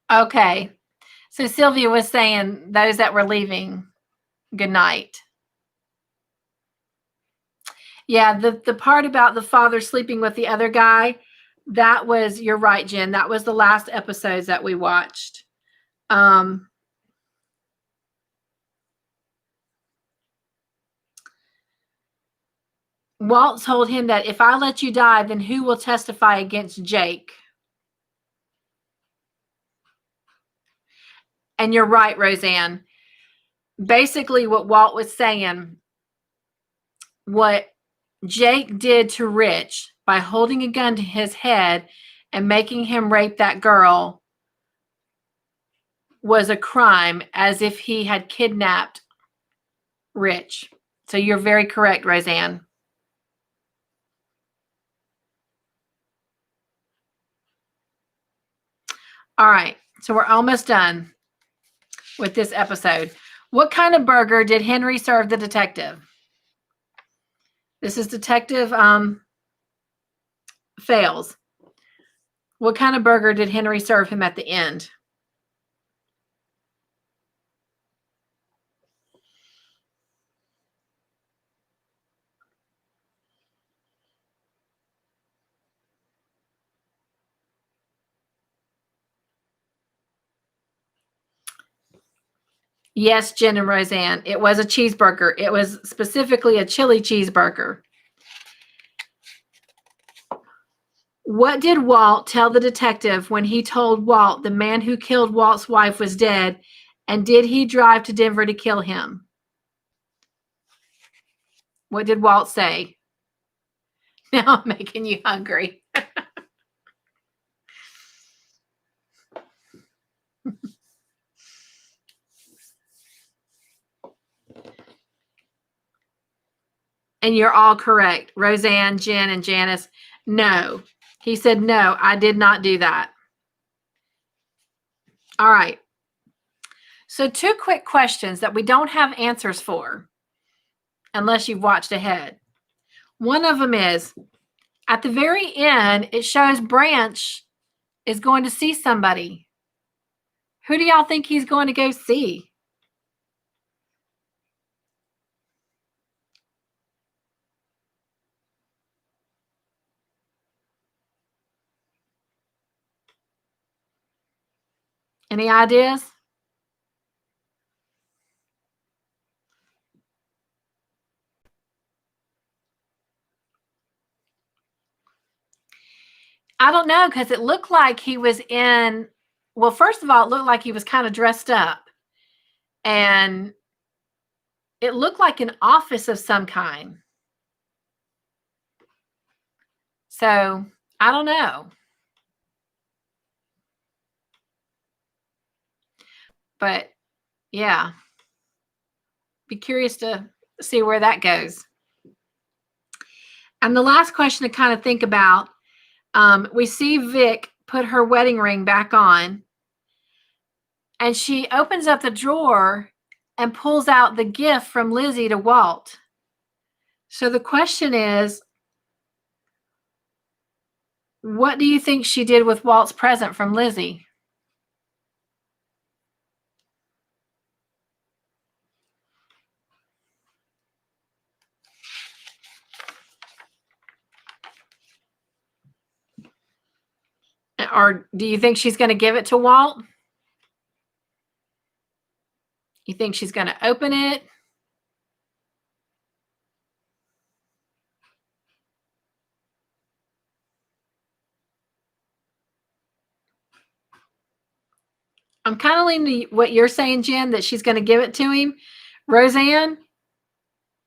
Okay. So Sylvia was saying those that were leaving, good night. Yeah, the part about the father sleeping with the other guy, that was, you're right, Jen, that was the last episodes that we watched. Walt told him that if I let you die, then who will testify against Jake? And you're right, Roseanne. Basically, what Walt was saying, what Jake did to Rich by holding a gun to his head and making him rape that girl was a crime, as if he had kidnapped Rich. So you're very correct, Roseanne. All right, so we're almost done with this episode. What kind of burger did Henry serve the detective? This is Detective Fails. What kind of burger did Henry serve him at the end? Yes, Jen and Roseanne, it was a cheeseburger. It was specifically a chili cheeseburger. What did Walt tell the detective when he told Walt the man who killed Walt's wife was dead? And did he drive to Denver to kill him? What did Walt say? Now I'm making you hungry. And you're all correct. Roseanne, Jen, and Janice. No. He said, no, I did not do that. All right. So 2 quick questions that we don't have answers for unless you've watched ahead. One of them is, at the very end, it shows Branch is going to see somebody. Who do y'all think he's going to go see? Any ideas? I don't know, because it looked like he was in, well, first of all, it looked like he was kind of dressed up. And it looked like an office of some kind. So I don't know. But yeah, be curious to see where that goes. And the last question to kind of think about, we see Vic put her wedding ring back on, and she opens up the drawer and pulls out the gift from Lizzie to Walt. So the question is, what do you think she did with Walt's present from Lizzie? Or do you think she's going to give it to Walt? You think she's going to open it? I'm kind of leaning to what you're saying, Jen, that she's going to give it to him. Roseanne,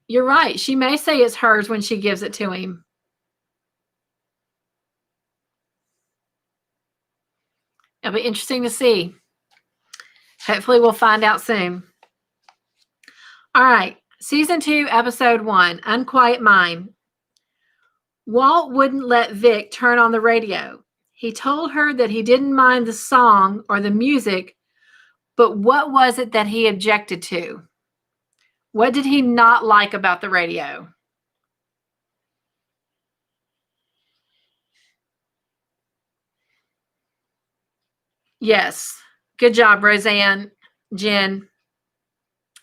you're right. She may say it's hers when she gives it to him. It'll be interesting to see. Hopefully we'll find out soon. All right. Season 2, episode 1, Unquiet Mind. Walt wouldn't let Vic turn on the radio. He told her that he didn't mind the song or the music, but what was it that he objected to? What did he not like about the radio? Yes. Good job, Roseanne. Jen.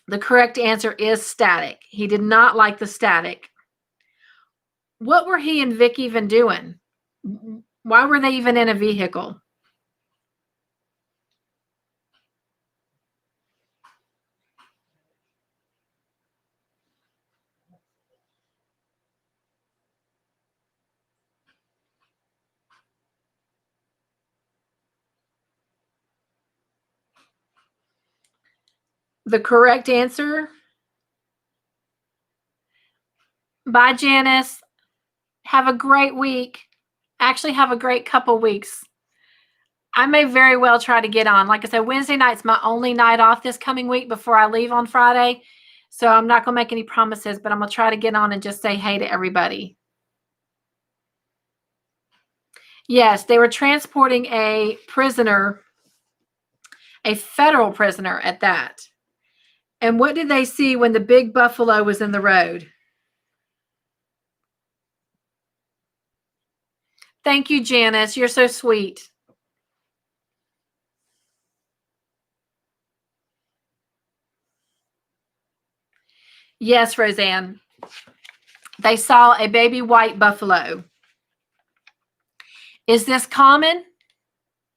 The correct answer is static. He did not like the static. What were he and Vic even doing? Why were they even in a vehicle? The correct answer. Bye, Janice. Have a great week. Actually, have a great couple weeks. I may very well try to get on. Like I said, Wednesday night's my only night off this coming week before I leave on Friday. So I'm not going to make any promises, but I'm going to try to get on and just say hey to everybody. Yes, they were transporting a prisoner, a federal prisoner at that. And what did they see when the big buffalo was in the road? Thank you, Janice. You're so sweet. Yes, Roseanne. They saw a baby white buffalo. Is this common?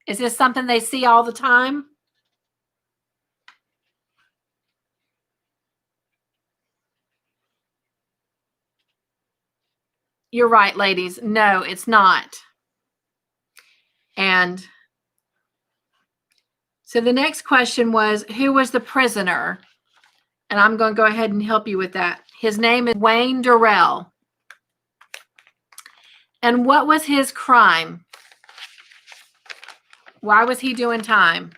Is this something they see all the time? You're right, ladies. No, it's not. And so the next question was, who was the prisoner? And I'm going to go ahead and help you with that. His name is Wayne Durrell. And what was his crime? Why was he doing time?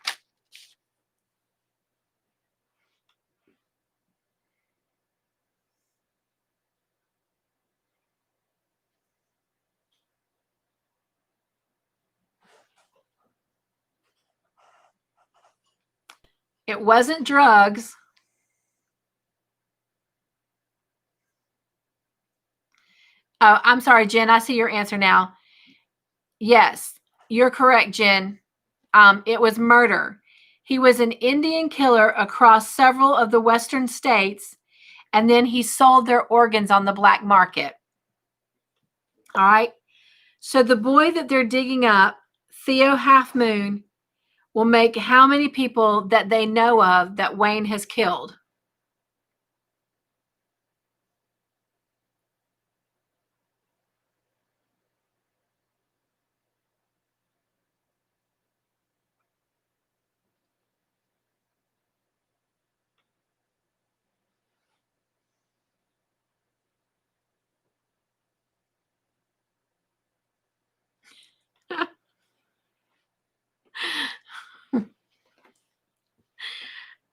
It wasn't drugs. Oh, I'm sorry, Jen. I see your answer now. Yes, you're correct, Jen. It was murder. He was an Indian killer across several of the western states, and then he sold their organs on the black market. All right. So the boy that they're digging up, Theo Half Moon, will make how many people that they know of that Wayne has killed?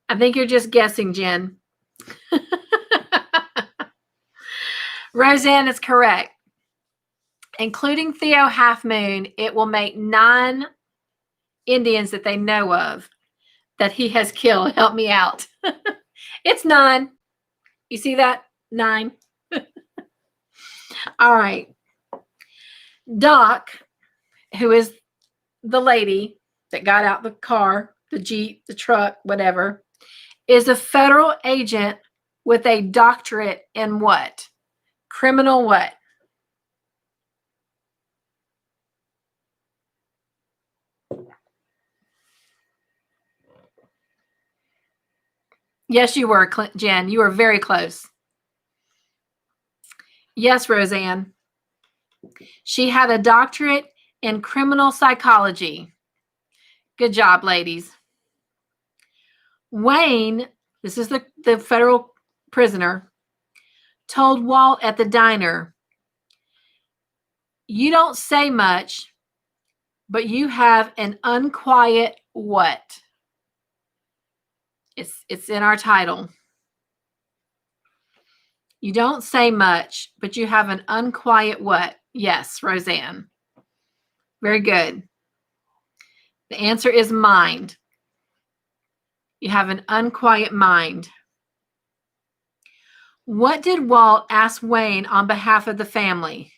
I think you're just guessing, Jen. Roseanne is correct. Including Theo Half Moon, it will make 9 Indians that they know of that he has killed. Help me out. It's 9. You see that? 9. All right. Doc, who is the lady that got out the car, the Jeep, the truck, whatever, is a federal agent with a doctorate in what? Criminal what? Yes, you were, Jen. You were very close. Yes, Roseanne. She had a doctorate in criminal psychology. Good job, ladies. Wayne, this is the federal prisoner, told Walt at the diner, "You don't say much, but you have an unquiet what?" It's in our title. You don't say much, but you have an unquiet what? Yes, Roseanne. Very good. The answer is mind. You have an unquiet mind. What did Walt ask Wayne on behalf of the family?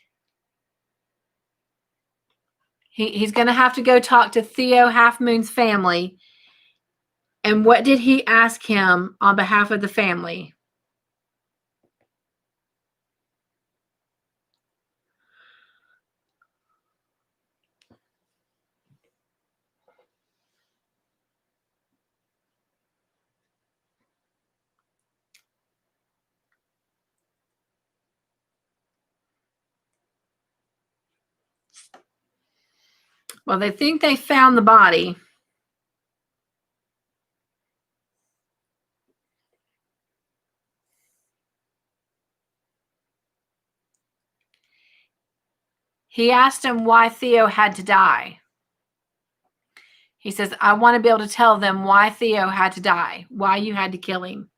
He's going to have to go talk to Theo Half Moon's family. And what did he ask him on behalf of the family? Well, they think they found the body. He asked him why Theo had to die. He says, "I want to be able to tell them why Theo had to die, why you had to kill him."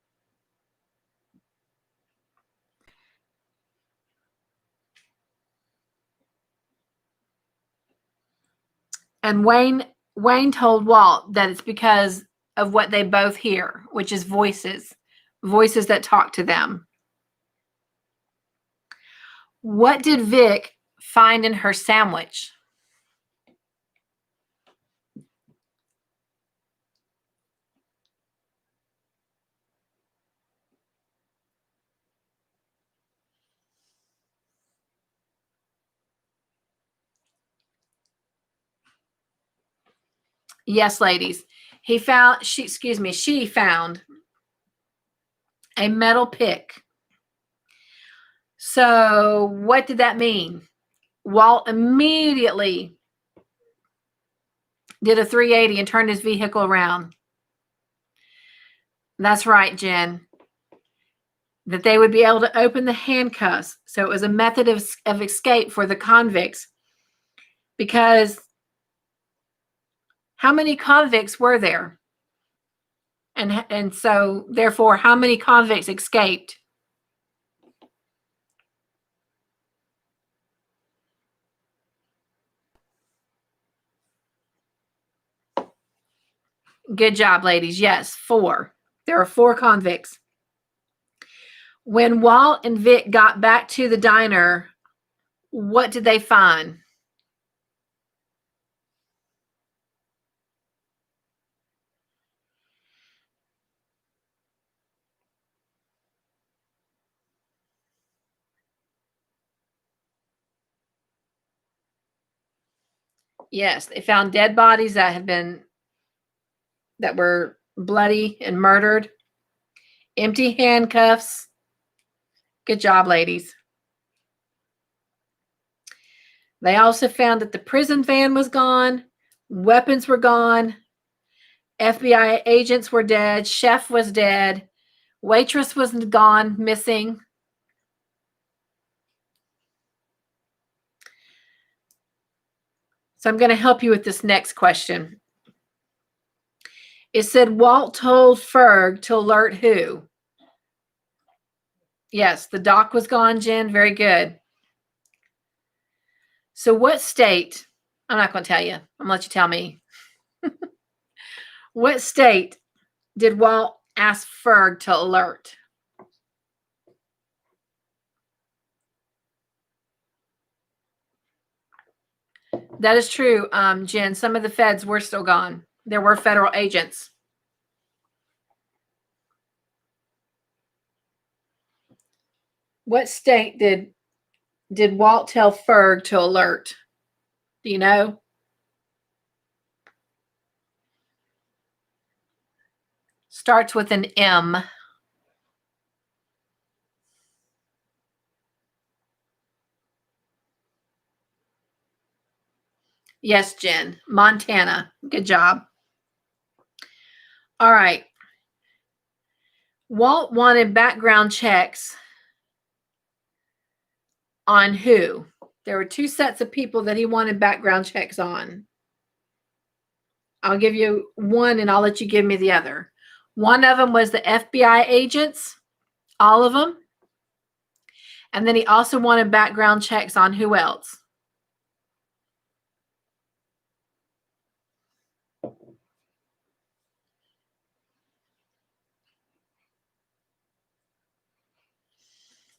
And Wayne told Walt that it's because of what they both hear, which is voices that talk to them. What did Vic find in her sandwich? Yes, ladies. She found a metal pick. So what did that mean? Walt immediately did a 380 and turned his vehicle around. That's right, Jen. That they would be able to open the handcuffs. So it was a method of escape for the convicts. Because how many convicts were there? And so, therefore, how many convicts escaped? Good job, ladies. Yes, 4. There are 4 convicts. When Walt and Vic got back to the diner, what did they find? Yes, they found dead bodies that were bloody and murdered. Empty handcuffs. Good job, ladies. They also found that the prison van was gone, weapons were gone, FBI agents were dead, chef was dead, waitress was gone, missing. So I'm going to help you with this next question. It said Walt told Ferg to alert who? Yes, the doc was gone, Jen. Very good. So what state? I'm not going to tell you. I'm going to let you tell me. What state did Walt ask Ferg to alert? That is true, Jen. Some of the feds were still gone. There were federal agents. What state did Walt tell Ferg to alert? Do you know? Starts with an M. Yes, Jen. Montana. Good job. All right. Walt wanted background checks on who? There were 2 sets of people that he wanted background checks on. I'll give you one and I'll let you give me the other. One of them was the FBI agents, all of them. And then he also wanted background checks on who else?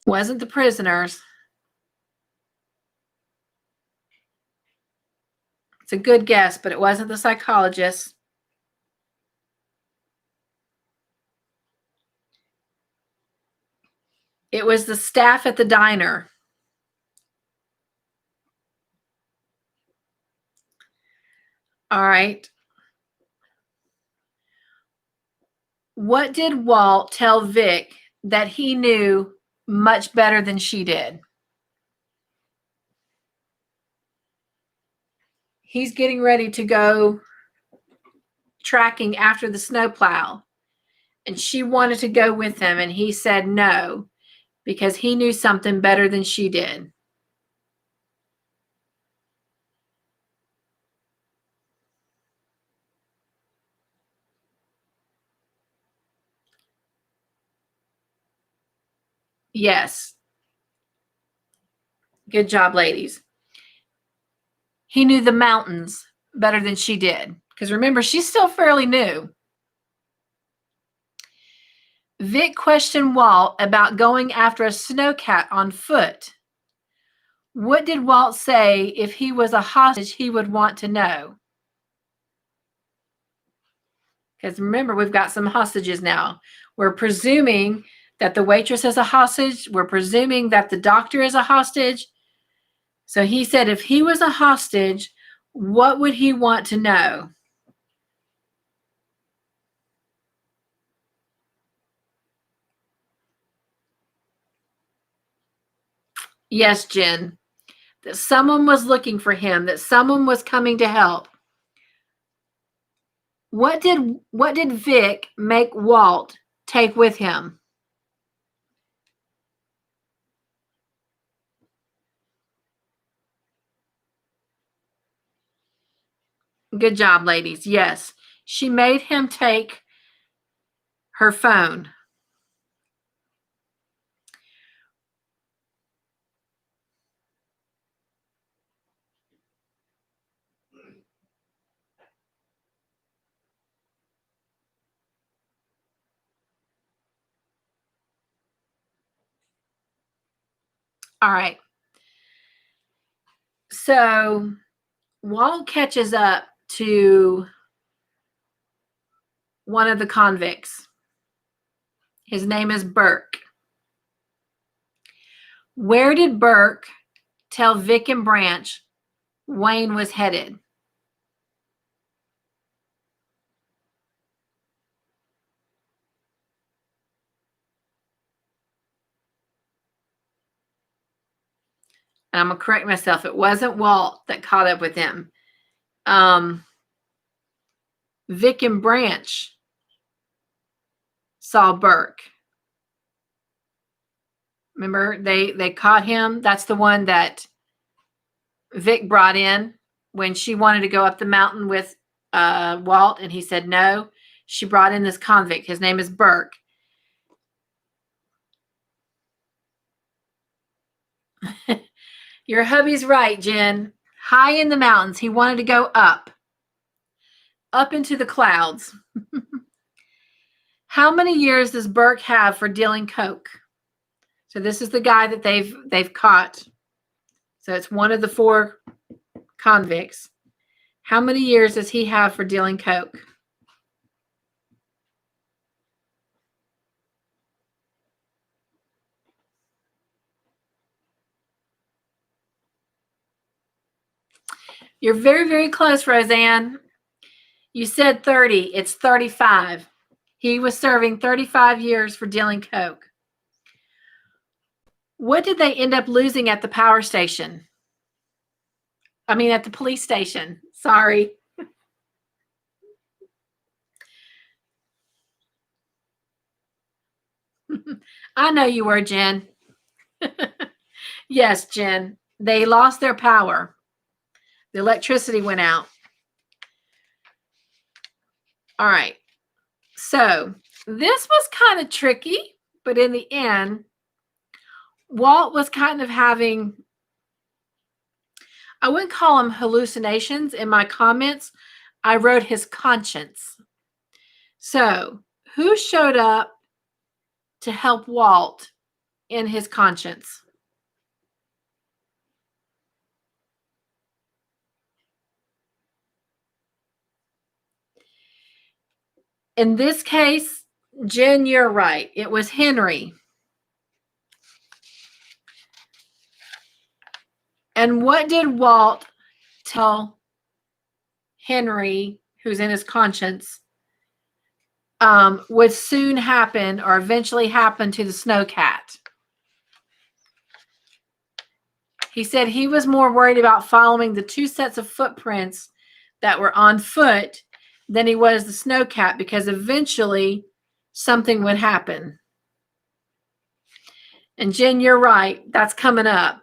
Wasn't the prisoners. It's a good guess, but it wasn't the psychologist. It was the staff at the diner. All right. What did Walt tell Vic that he knew much better than she did? He's getting ready to go tracking after the snowplow, and she wanted to go with him, and he said no because he knew something better than she did. Yes. Good job, ladies. He knew the mountains better than she did. Because remember, she's still fairly new. Vic questioned Walt about going after a snowcat on foot. What did Walt say if he was a hostage he would want to know? Because remember, we've got some hostages now. We're presuming that the waitress is a hostage. We're presuming that the doctor is a hostage. So he said if he was a hostage, what would he want to know? Yes, Jen. That someone was looking for him, that someone was coming to help. What did Vic make Walt take with him? Good job, ladies. Yes, she made him take her phone. All right. So Walt catches up to one of the convicts. His name is Burke. Where did Burke tell Vic and Branch Wayne was headed? And I'm going to correct myself. It wasn't Walt that caught up with him. Vic and Branch saw Burke. Remember, they caught him. That's the one that Vic brought in when she wanted to go up the mountain with Walt, and he said no. She brought in this convict. His name is Burke. Your hubby's right, Jen. High in the mountains. He wanted to go up into the clouds. How many years does Burke have for dealing coke? So this is the guy that they've caught. So it's one of the 4 convicts. How many years does he have for dealing coke? You're very, very close, Roseanne. You said 30. It's 35. He was serving 35 years for dealing coke. What did they end up losing at the power station? I mean, at the police station. Sorry. I know you were, Jen. Yes, Jen. They lost their power. The electricity went out. All right. So this was kind of tricky, but in the end, Walt was kind of having, I wouldn't call them hallucinations. In my comments, I wrote his conscience. So who showed up to help Walt in his conscience? In this case, Jen, you're right. It was Henry. And what did Walt tell Henry, who's in his conscience, would soon happen or eventually happen to the snowcat? He said he was more worried about following the 2 sets of footprints that were on foot than he was the snowcat, because eventually something would happen. And Jen, you're right. That's coming up.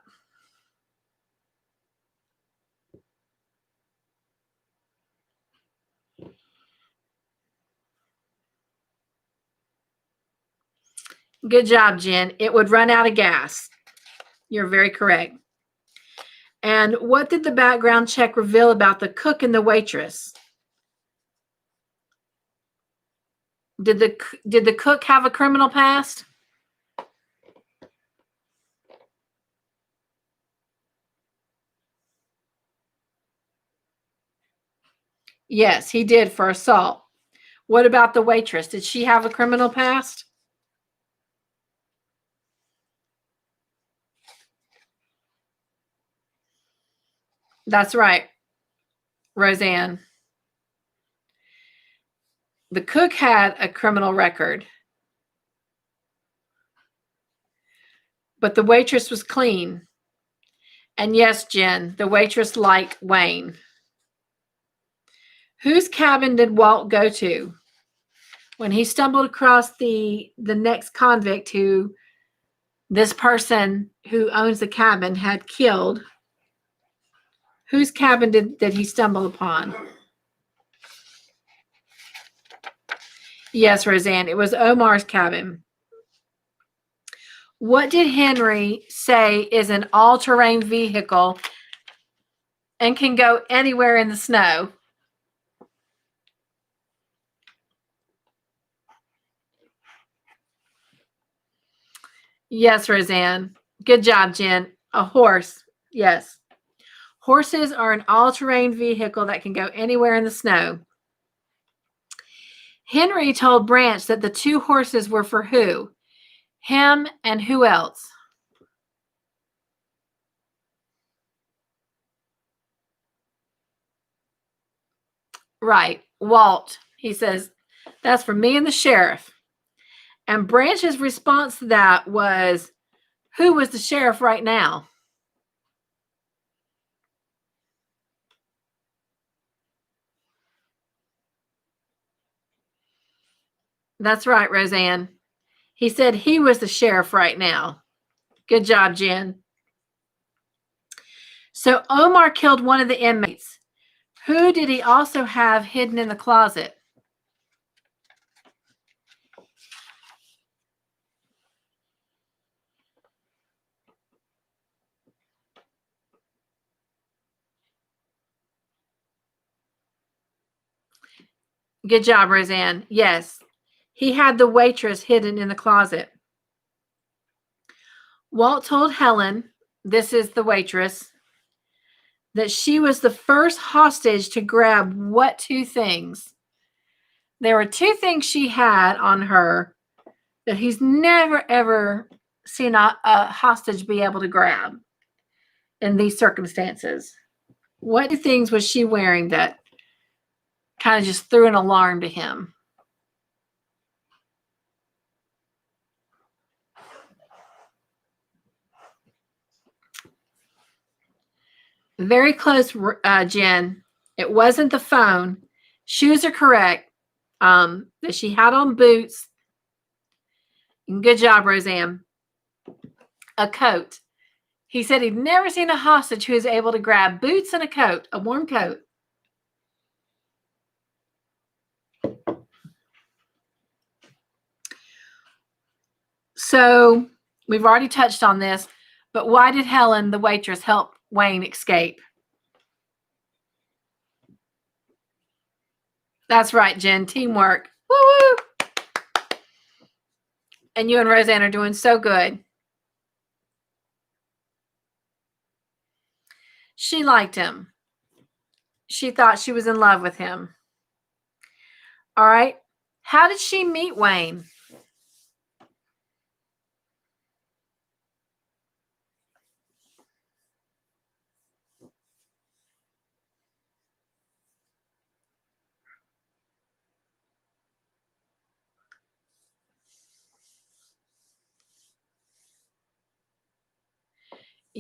Good job, Jen. It would run out of gas. You're very correct. And what did the background check reveal about the cook and the waitress? Did the cook have a criminal past? Yes, he did, for assault. What about the waitress? Did she have a criminal past? That's right, Roseanne. The cook had a criminal record, but the waitress was clean. And yes, Jen, the waitress liked Wayne. Whose cabin did Walt go to when he stumbled across the next convict who this person who owns the cabin had killed? Whose cabin did he stumble upon? Yes, Roseanne, it was Omar's cabin. What did Henry say is an all-terrain vehicle and can go anywhere in the snow? Yes, Roseanne. Good job, Jen. A horse. Yes. Horses are an all-terrain vehicle that can go anywhere in the snow. Henry told Branch that the 2 horses were for who? Him and who else? Right. Walt. He says, that's for me and the sheriff. And Branch's response to that was, who was the sheriff right now? That's right, Roseanne. He said he was the sheriff right now. Good job, Jen. So Omar killed one of the inmates. Who did he also have hidden in the closet? Good job, Roseanne. Yes, he had the waitress hidden in the closet. Walt told Helen, this is the waitress, that she was the first hostage to grab what 2 things? There were 2 things she had on her that he's never, ever seen a hostage be able to grab in these circumstances. What 2 things was she wearing that kind of just threw an alarm to him? Very close, Jen. It wasn't the phone. Shoes are correct. That she had on boots. Good job, Roseanne. A coat. He said he'd never seen a hostage who was able to grab boots and a coat, a warm coat. So we've already touched on this, but why did Helen, the waitress, help Wayne escape? That's right, Jen. Teamwork. Woo-woo! And you and Roseanne are doing so good. She liked him. She thought she was in love with him. All right. How did she meet Wayne?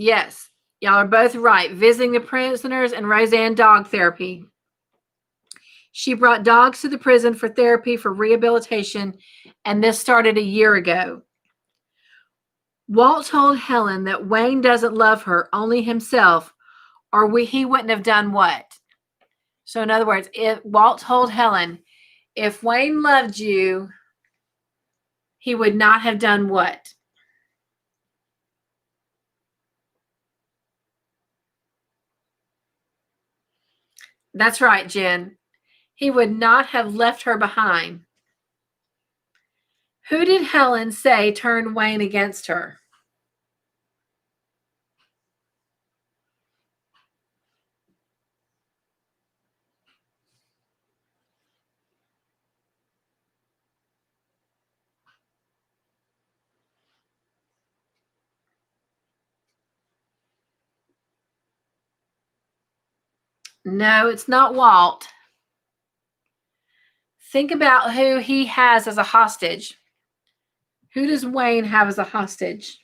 Yes, y'all are both right. Visiting the prisoners and Roseanne dog therapy. She brought dogs to the prison for therapy for rehabilitation, and this started a year ago. Walt told Helen that Wayne doesn't love her, only himself, or he wouldn't have done what? So in other words, if Walt told Helen, if Wayne loved you, he would not have done what? That's right, Jen. He would not have left her behind. Who did Helen say turned Wayne against her? No, it's not Walt. Think about who he has as a hostage. Who does Wayne have as a hostage?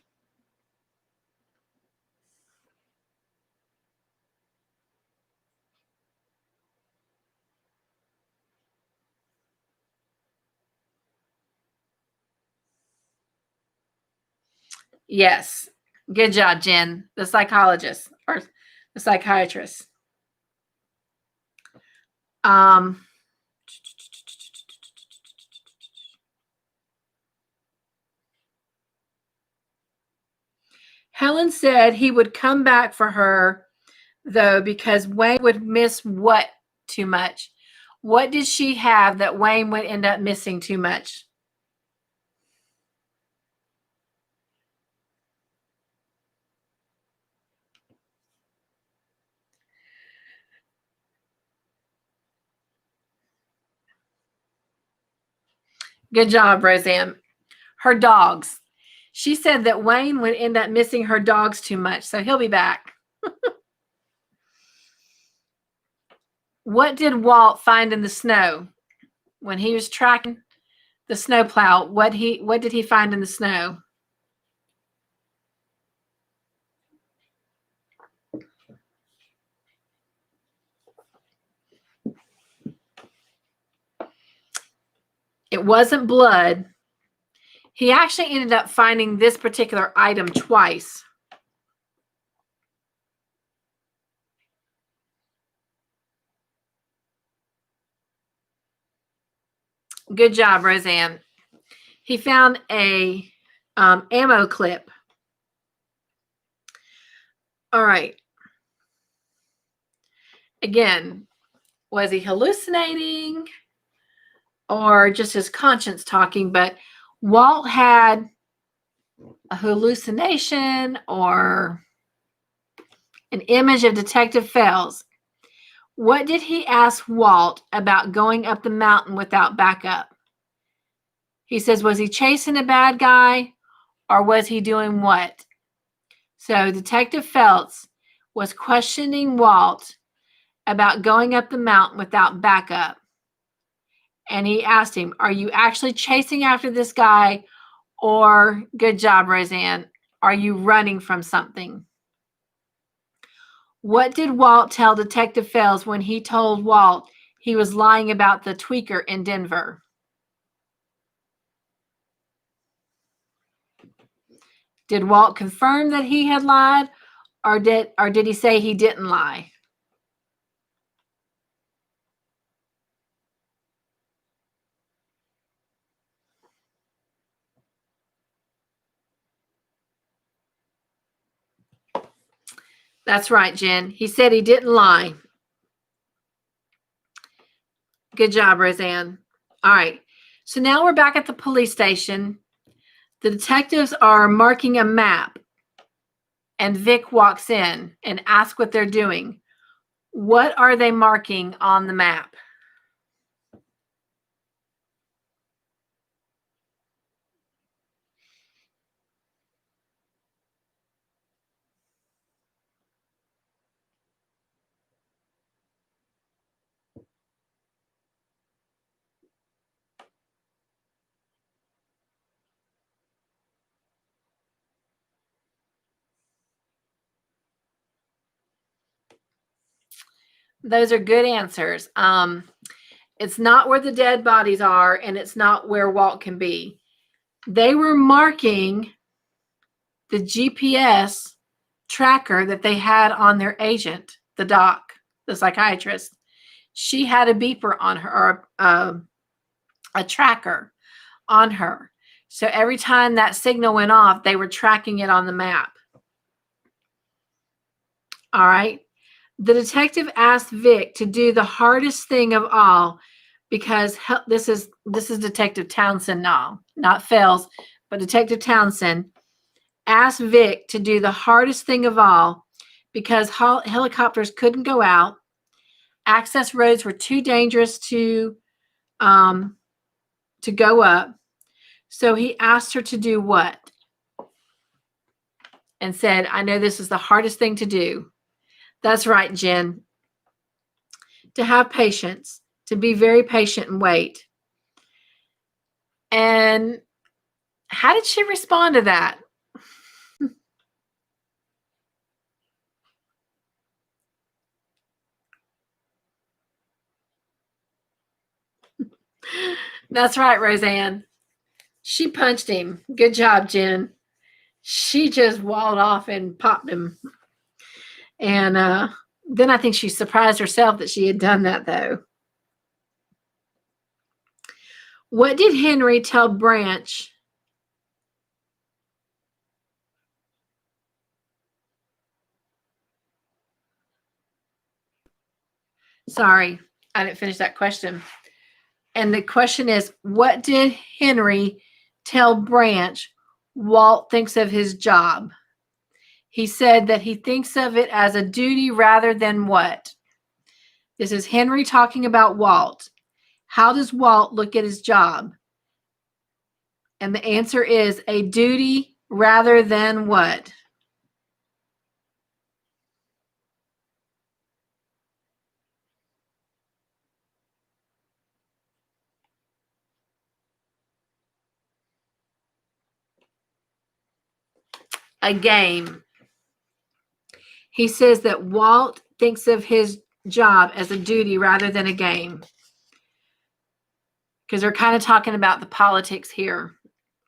Yes. Good job, Jen, the psychologist or the psychiatrist. Helen said he would come back for her, though, because Wayne would miss what too much? What did she have that Wayne would end up missing too much? Good job, Roseanne. Her dogs. She said that Wayne would end up missing her dogs too much, so he'll be back. What did Walt find in the snow when he was tracking the snowplow? What did he find in the snow? It wasn't blood. He actually ended up finding this particular item twice. Good job, Roseanne. He found a ammo clip. All right. Again, was he hallucinating or just his conscience talking? But Walt had a hallucination or an image of Detective Fels. What did he ask Walt about going up the mountain without backup? He says, was he chasing a bad guy or was he doing what? So Detective Phelps was questioning Walt about going up the mountain without backup. And he asked him, are you actually chasing after this guy? Or, good job, Roseanne, are you running from something? What did Walt tell Detective Fels when he told Walt he was lying about the tweaker in Denver? Did Walt confirm that he had lied, or did he say he didn't lie? That's right, Jen. He said he didn't lie. Good job, Roseanne. All right. So now we're back at the police station. The detectives are marking a map, and Vic walks in and asks what they're doing. What are they marking on the map? Those are good answers. It's not where the dead bodies are, and it's not where Walt can be. They were marking the GPS tracker that they had on their agent, the doc, the psychiatrist. She had a beeper on her, or a tracker on her. So every time that signal went off, they were tracking it on the map. All right. The detective asked Vic to do the hardest thing of all, because this is Detective Townsend now, not Fels, but Detective Townsend asked Vic to do the hardest thing of all because helicopters couldn't go out. Access roads were too dangerous to go up. So he asked her to do what? And said, I know this is the hardest thing to do. That's right, Jen. To have patience, to be very patient and wait. And how did she respond to that? That's right, Roseanne. She punched him. Good job, Jen. she just walled off and popped him. And then I think she surprised herself that she had done that, though. What did Henry tell Branch? Sorry, I didn't finish that question. And the question is, what did Henry tell Branch Walt thinks of his job? He said that he thinks of it as a duty rather than what? This is Henry talking about Walt. How does Walt look at his job? And the answer is a duty rather than what? A game. He says that Walt thinks of his job as a duty rather than a game. Because they're kind of talking about the politics here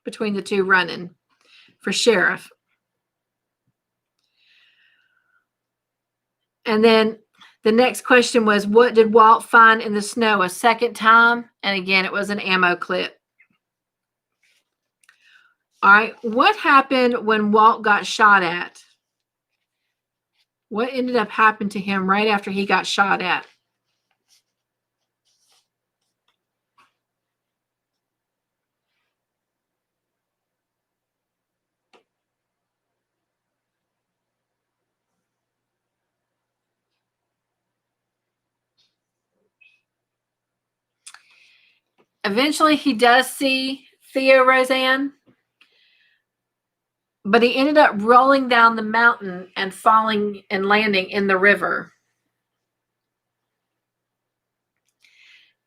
between the two running for sheriff. And then the next question was, what did Walt find in the snow a second time? And again, it was an ammo clip. All right, what happened when Walt got shot at? What ended up happening to him right after he got shot at? Eventually, he does see Theo, Roseanne, but he ended up rolling down the mountain and falling and landing in the river.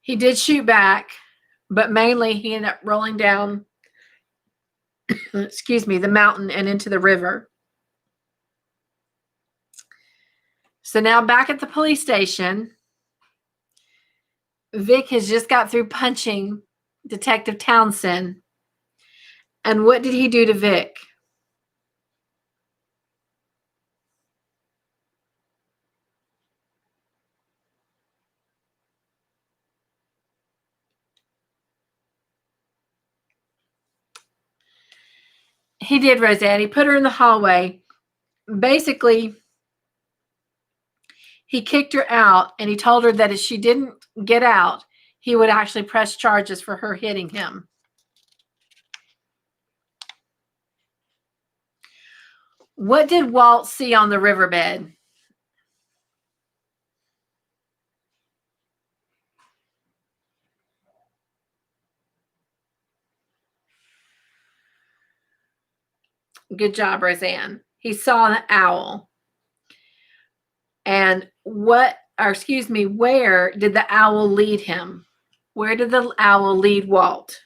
He did shoot back, but mainly he ended up rolling down, the mountain and into the river. So now back at the police station, Vic has just got through punching Detective Townsend. And what did he do to Vic? He did, Roseanne. He put her in the hallway. Basically, he kicked her out, and he told her that if she didn't get out, he would actually press charges for her hitting him. What did Walt see on the riverbed? Good job, Roseanne. He saw an owl. And where did the owl lead him? Where did the owl lead Walt?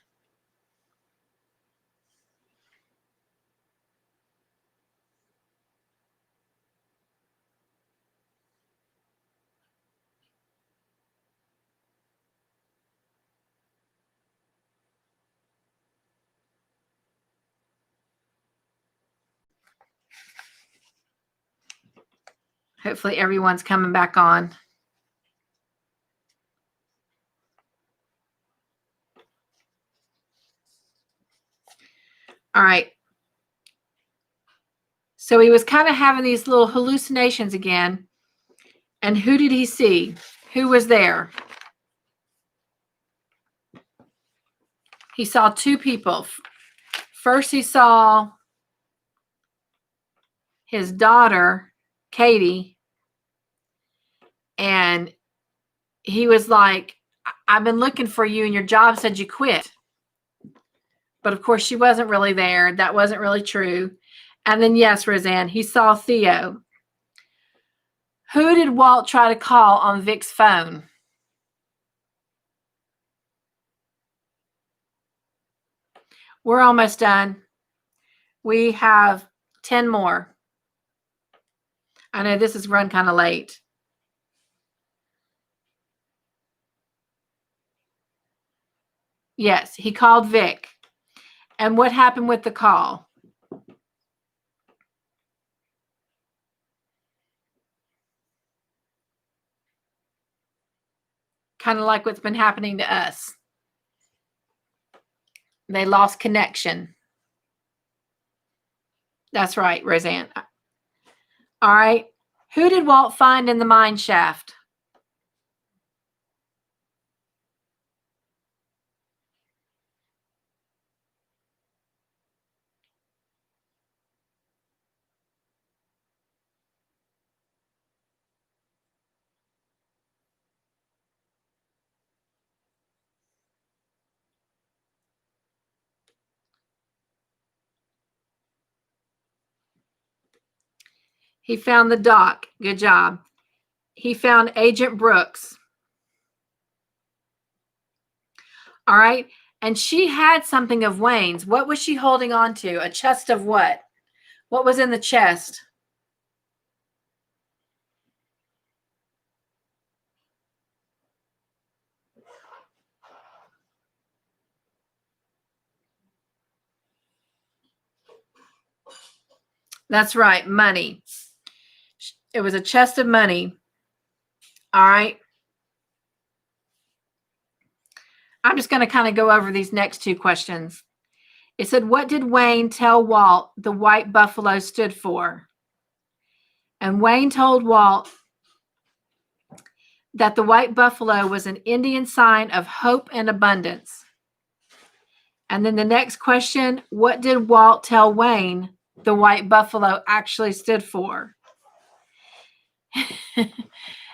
Hopefully everyone's coming back on. All right. So he was kind of having these little hallucinations again. And who did he see? Who was there? He saw two people. First, he saw his daughter, Katie, and he was like, I've been looking for you and your job said you quit. But of course, she wasn't really there. That wasn't really true. And then, yes, Roseanne, he saw Theo. Who did Walt try to call on Vic's phone? We're almost done. We have 10 more. I know this is run kind of late. Yes, he called Vic. And what happened with the call? kind of like what's been happening to us. They lost connection. That's right, Roseanne. All right. Who did Walt find in the mine shaft? He found the doc. Good job. He found Agent Brooks. All right. And she had something of Wayne's. What was she holding on to? A chest of what? What was in the chest? That's right, money. It was a chest of money. All right. I'm just going to kind of go over these next two questions. It said, what did Wayne tell Walt the white buffalo stood for? And Wayne told Walt that the white buffalo was an Indian sign of hope and abundance. And then the next question, what did Walt tell Wayne the white buffalo actually stood for?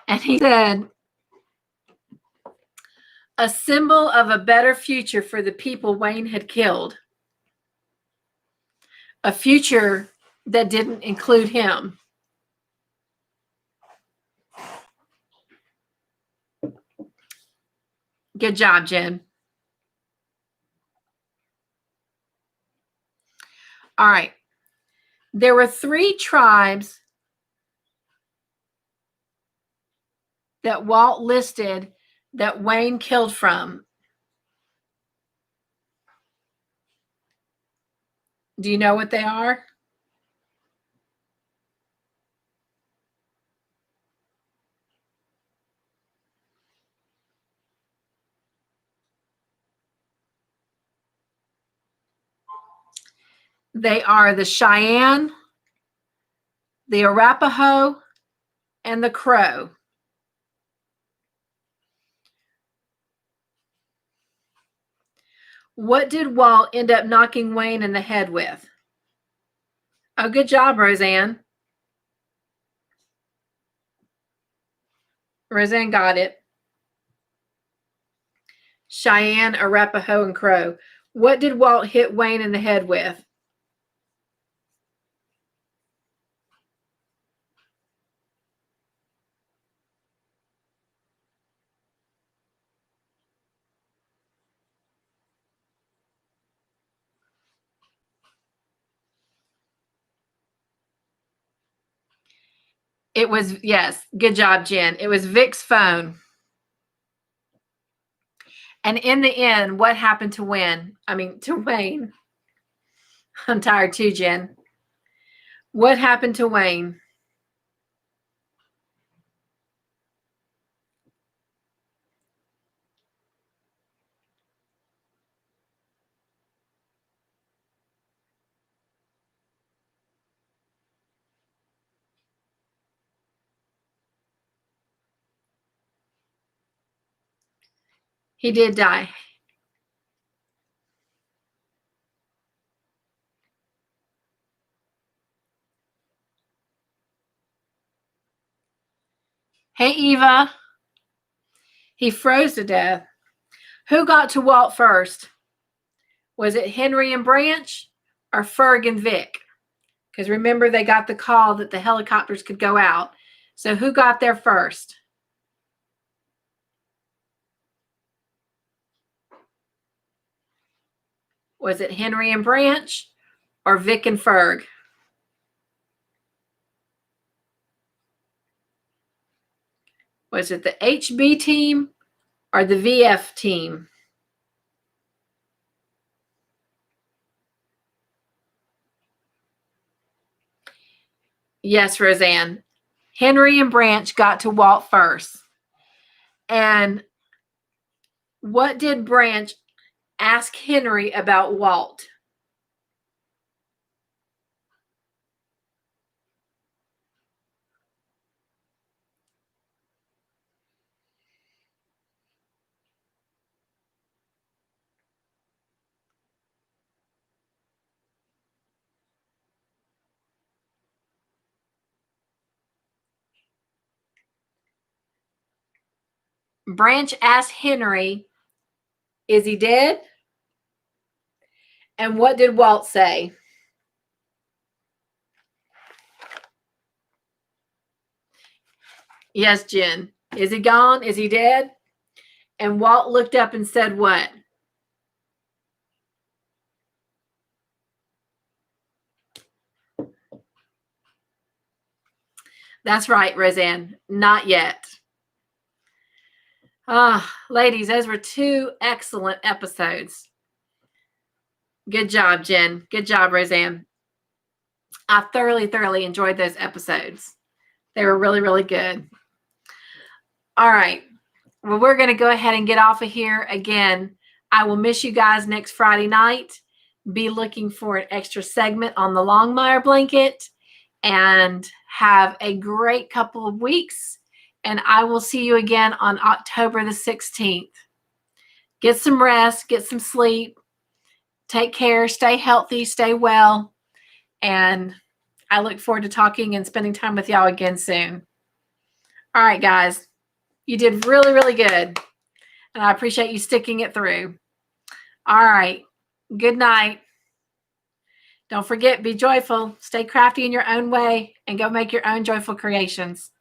And he said, a symbol of a better future for the people Wayne had killed. A future that didn't include him. Good job, Jen. All right. There were 3 tribes that Walt listed that Wayne killed from. Do you know what they are? They are the Cheyenne, the Arapaho, and the Crow. What did Walt end up knocking Wayne in the head with? Oh, good job, Roseanne. Roseanne got it. Cheyenne, Arapaho, and Crow. What did Walt hit Wayne in the head with? It was, yes, good job, Jen. It was Vic's phone. And in the end, what happened to Wayne? I'm tired too, Jen. What happened to Wayne? He did die. Hey, Eva. He froze to death. Who got to Walt first? Was it Henry and Branch or Ferg and Vic? Because remember, they got the call that the helicopters could go out. So who got there first? Was it Henry and Branch or Vic and Ferg? Was it the HB team or the VF team? Yes, Roseanne. Henry and Branch got to Walt first. And What did Branch ask Henry about Walt? Branch asked Henry, is he dead? And what did Walt say? Yes, Jen. Is he gone? Is he dead? And Walt looked up and said what? That's right, Roseanne. Not yet. Ladies, those were 2 excellent episodes. Good job, Jen. Good job, Roseanne. I thoroughly enjoyed those episodes. They were really, really good. All right. Well, we're going to go ahead and get off of here. Again, I will miss you guys next Friday night. Be looking for an extra segment on the Longmire blanket, and have a great couple of weeks. And I will see you again on October the 16th. Get some rest, get some sleep, take care, stay healthy, stay well. And I look forward to talking and spending time with y'all again soon. All right, guys. You did really, really good. And I appreciate you sticking it through. All right. Good night. Don't forget, be joyful, stay crafty in your own way, and go make your own joyful creations.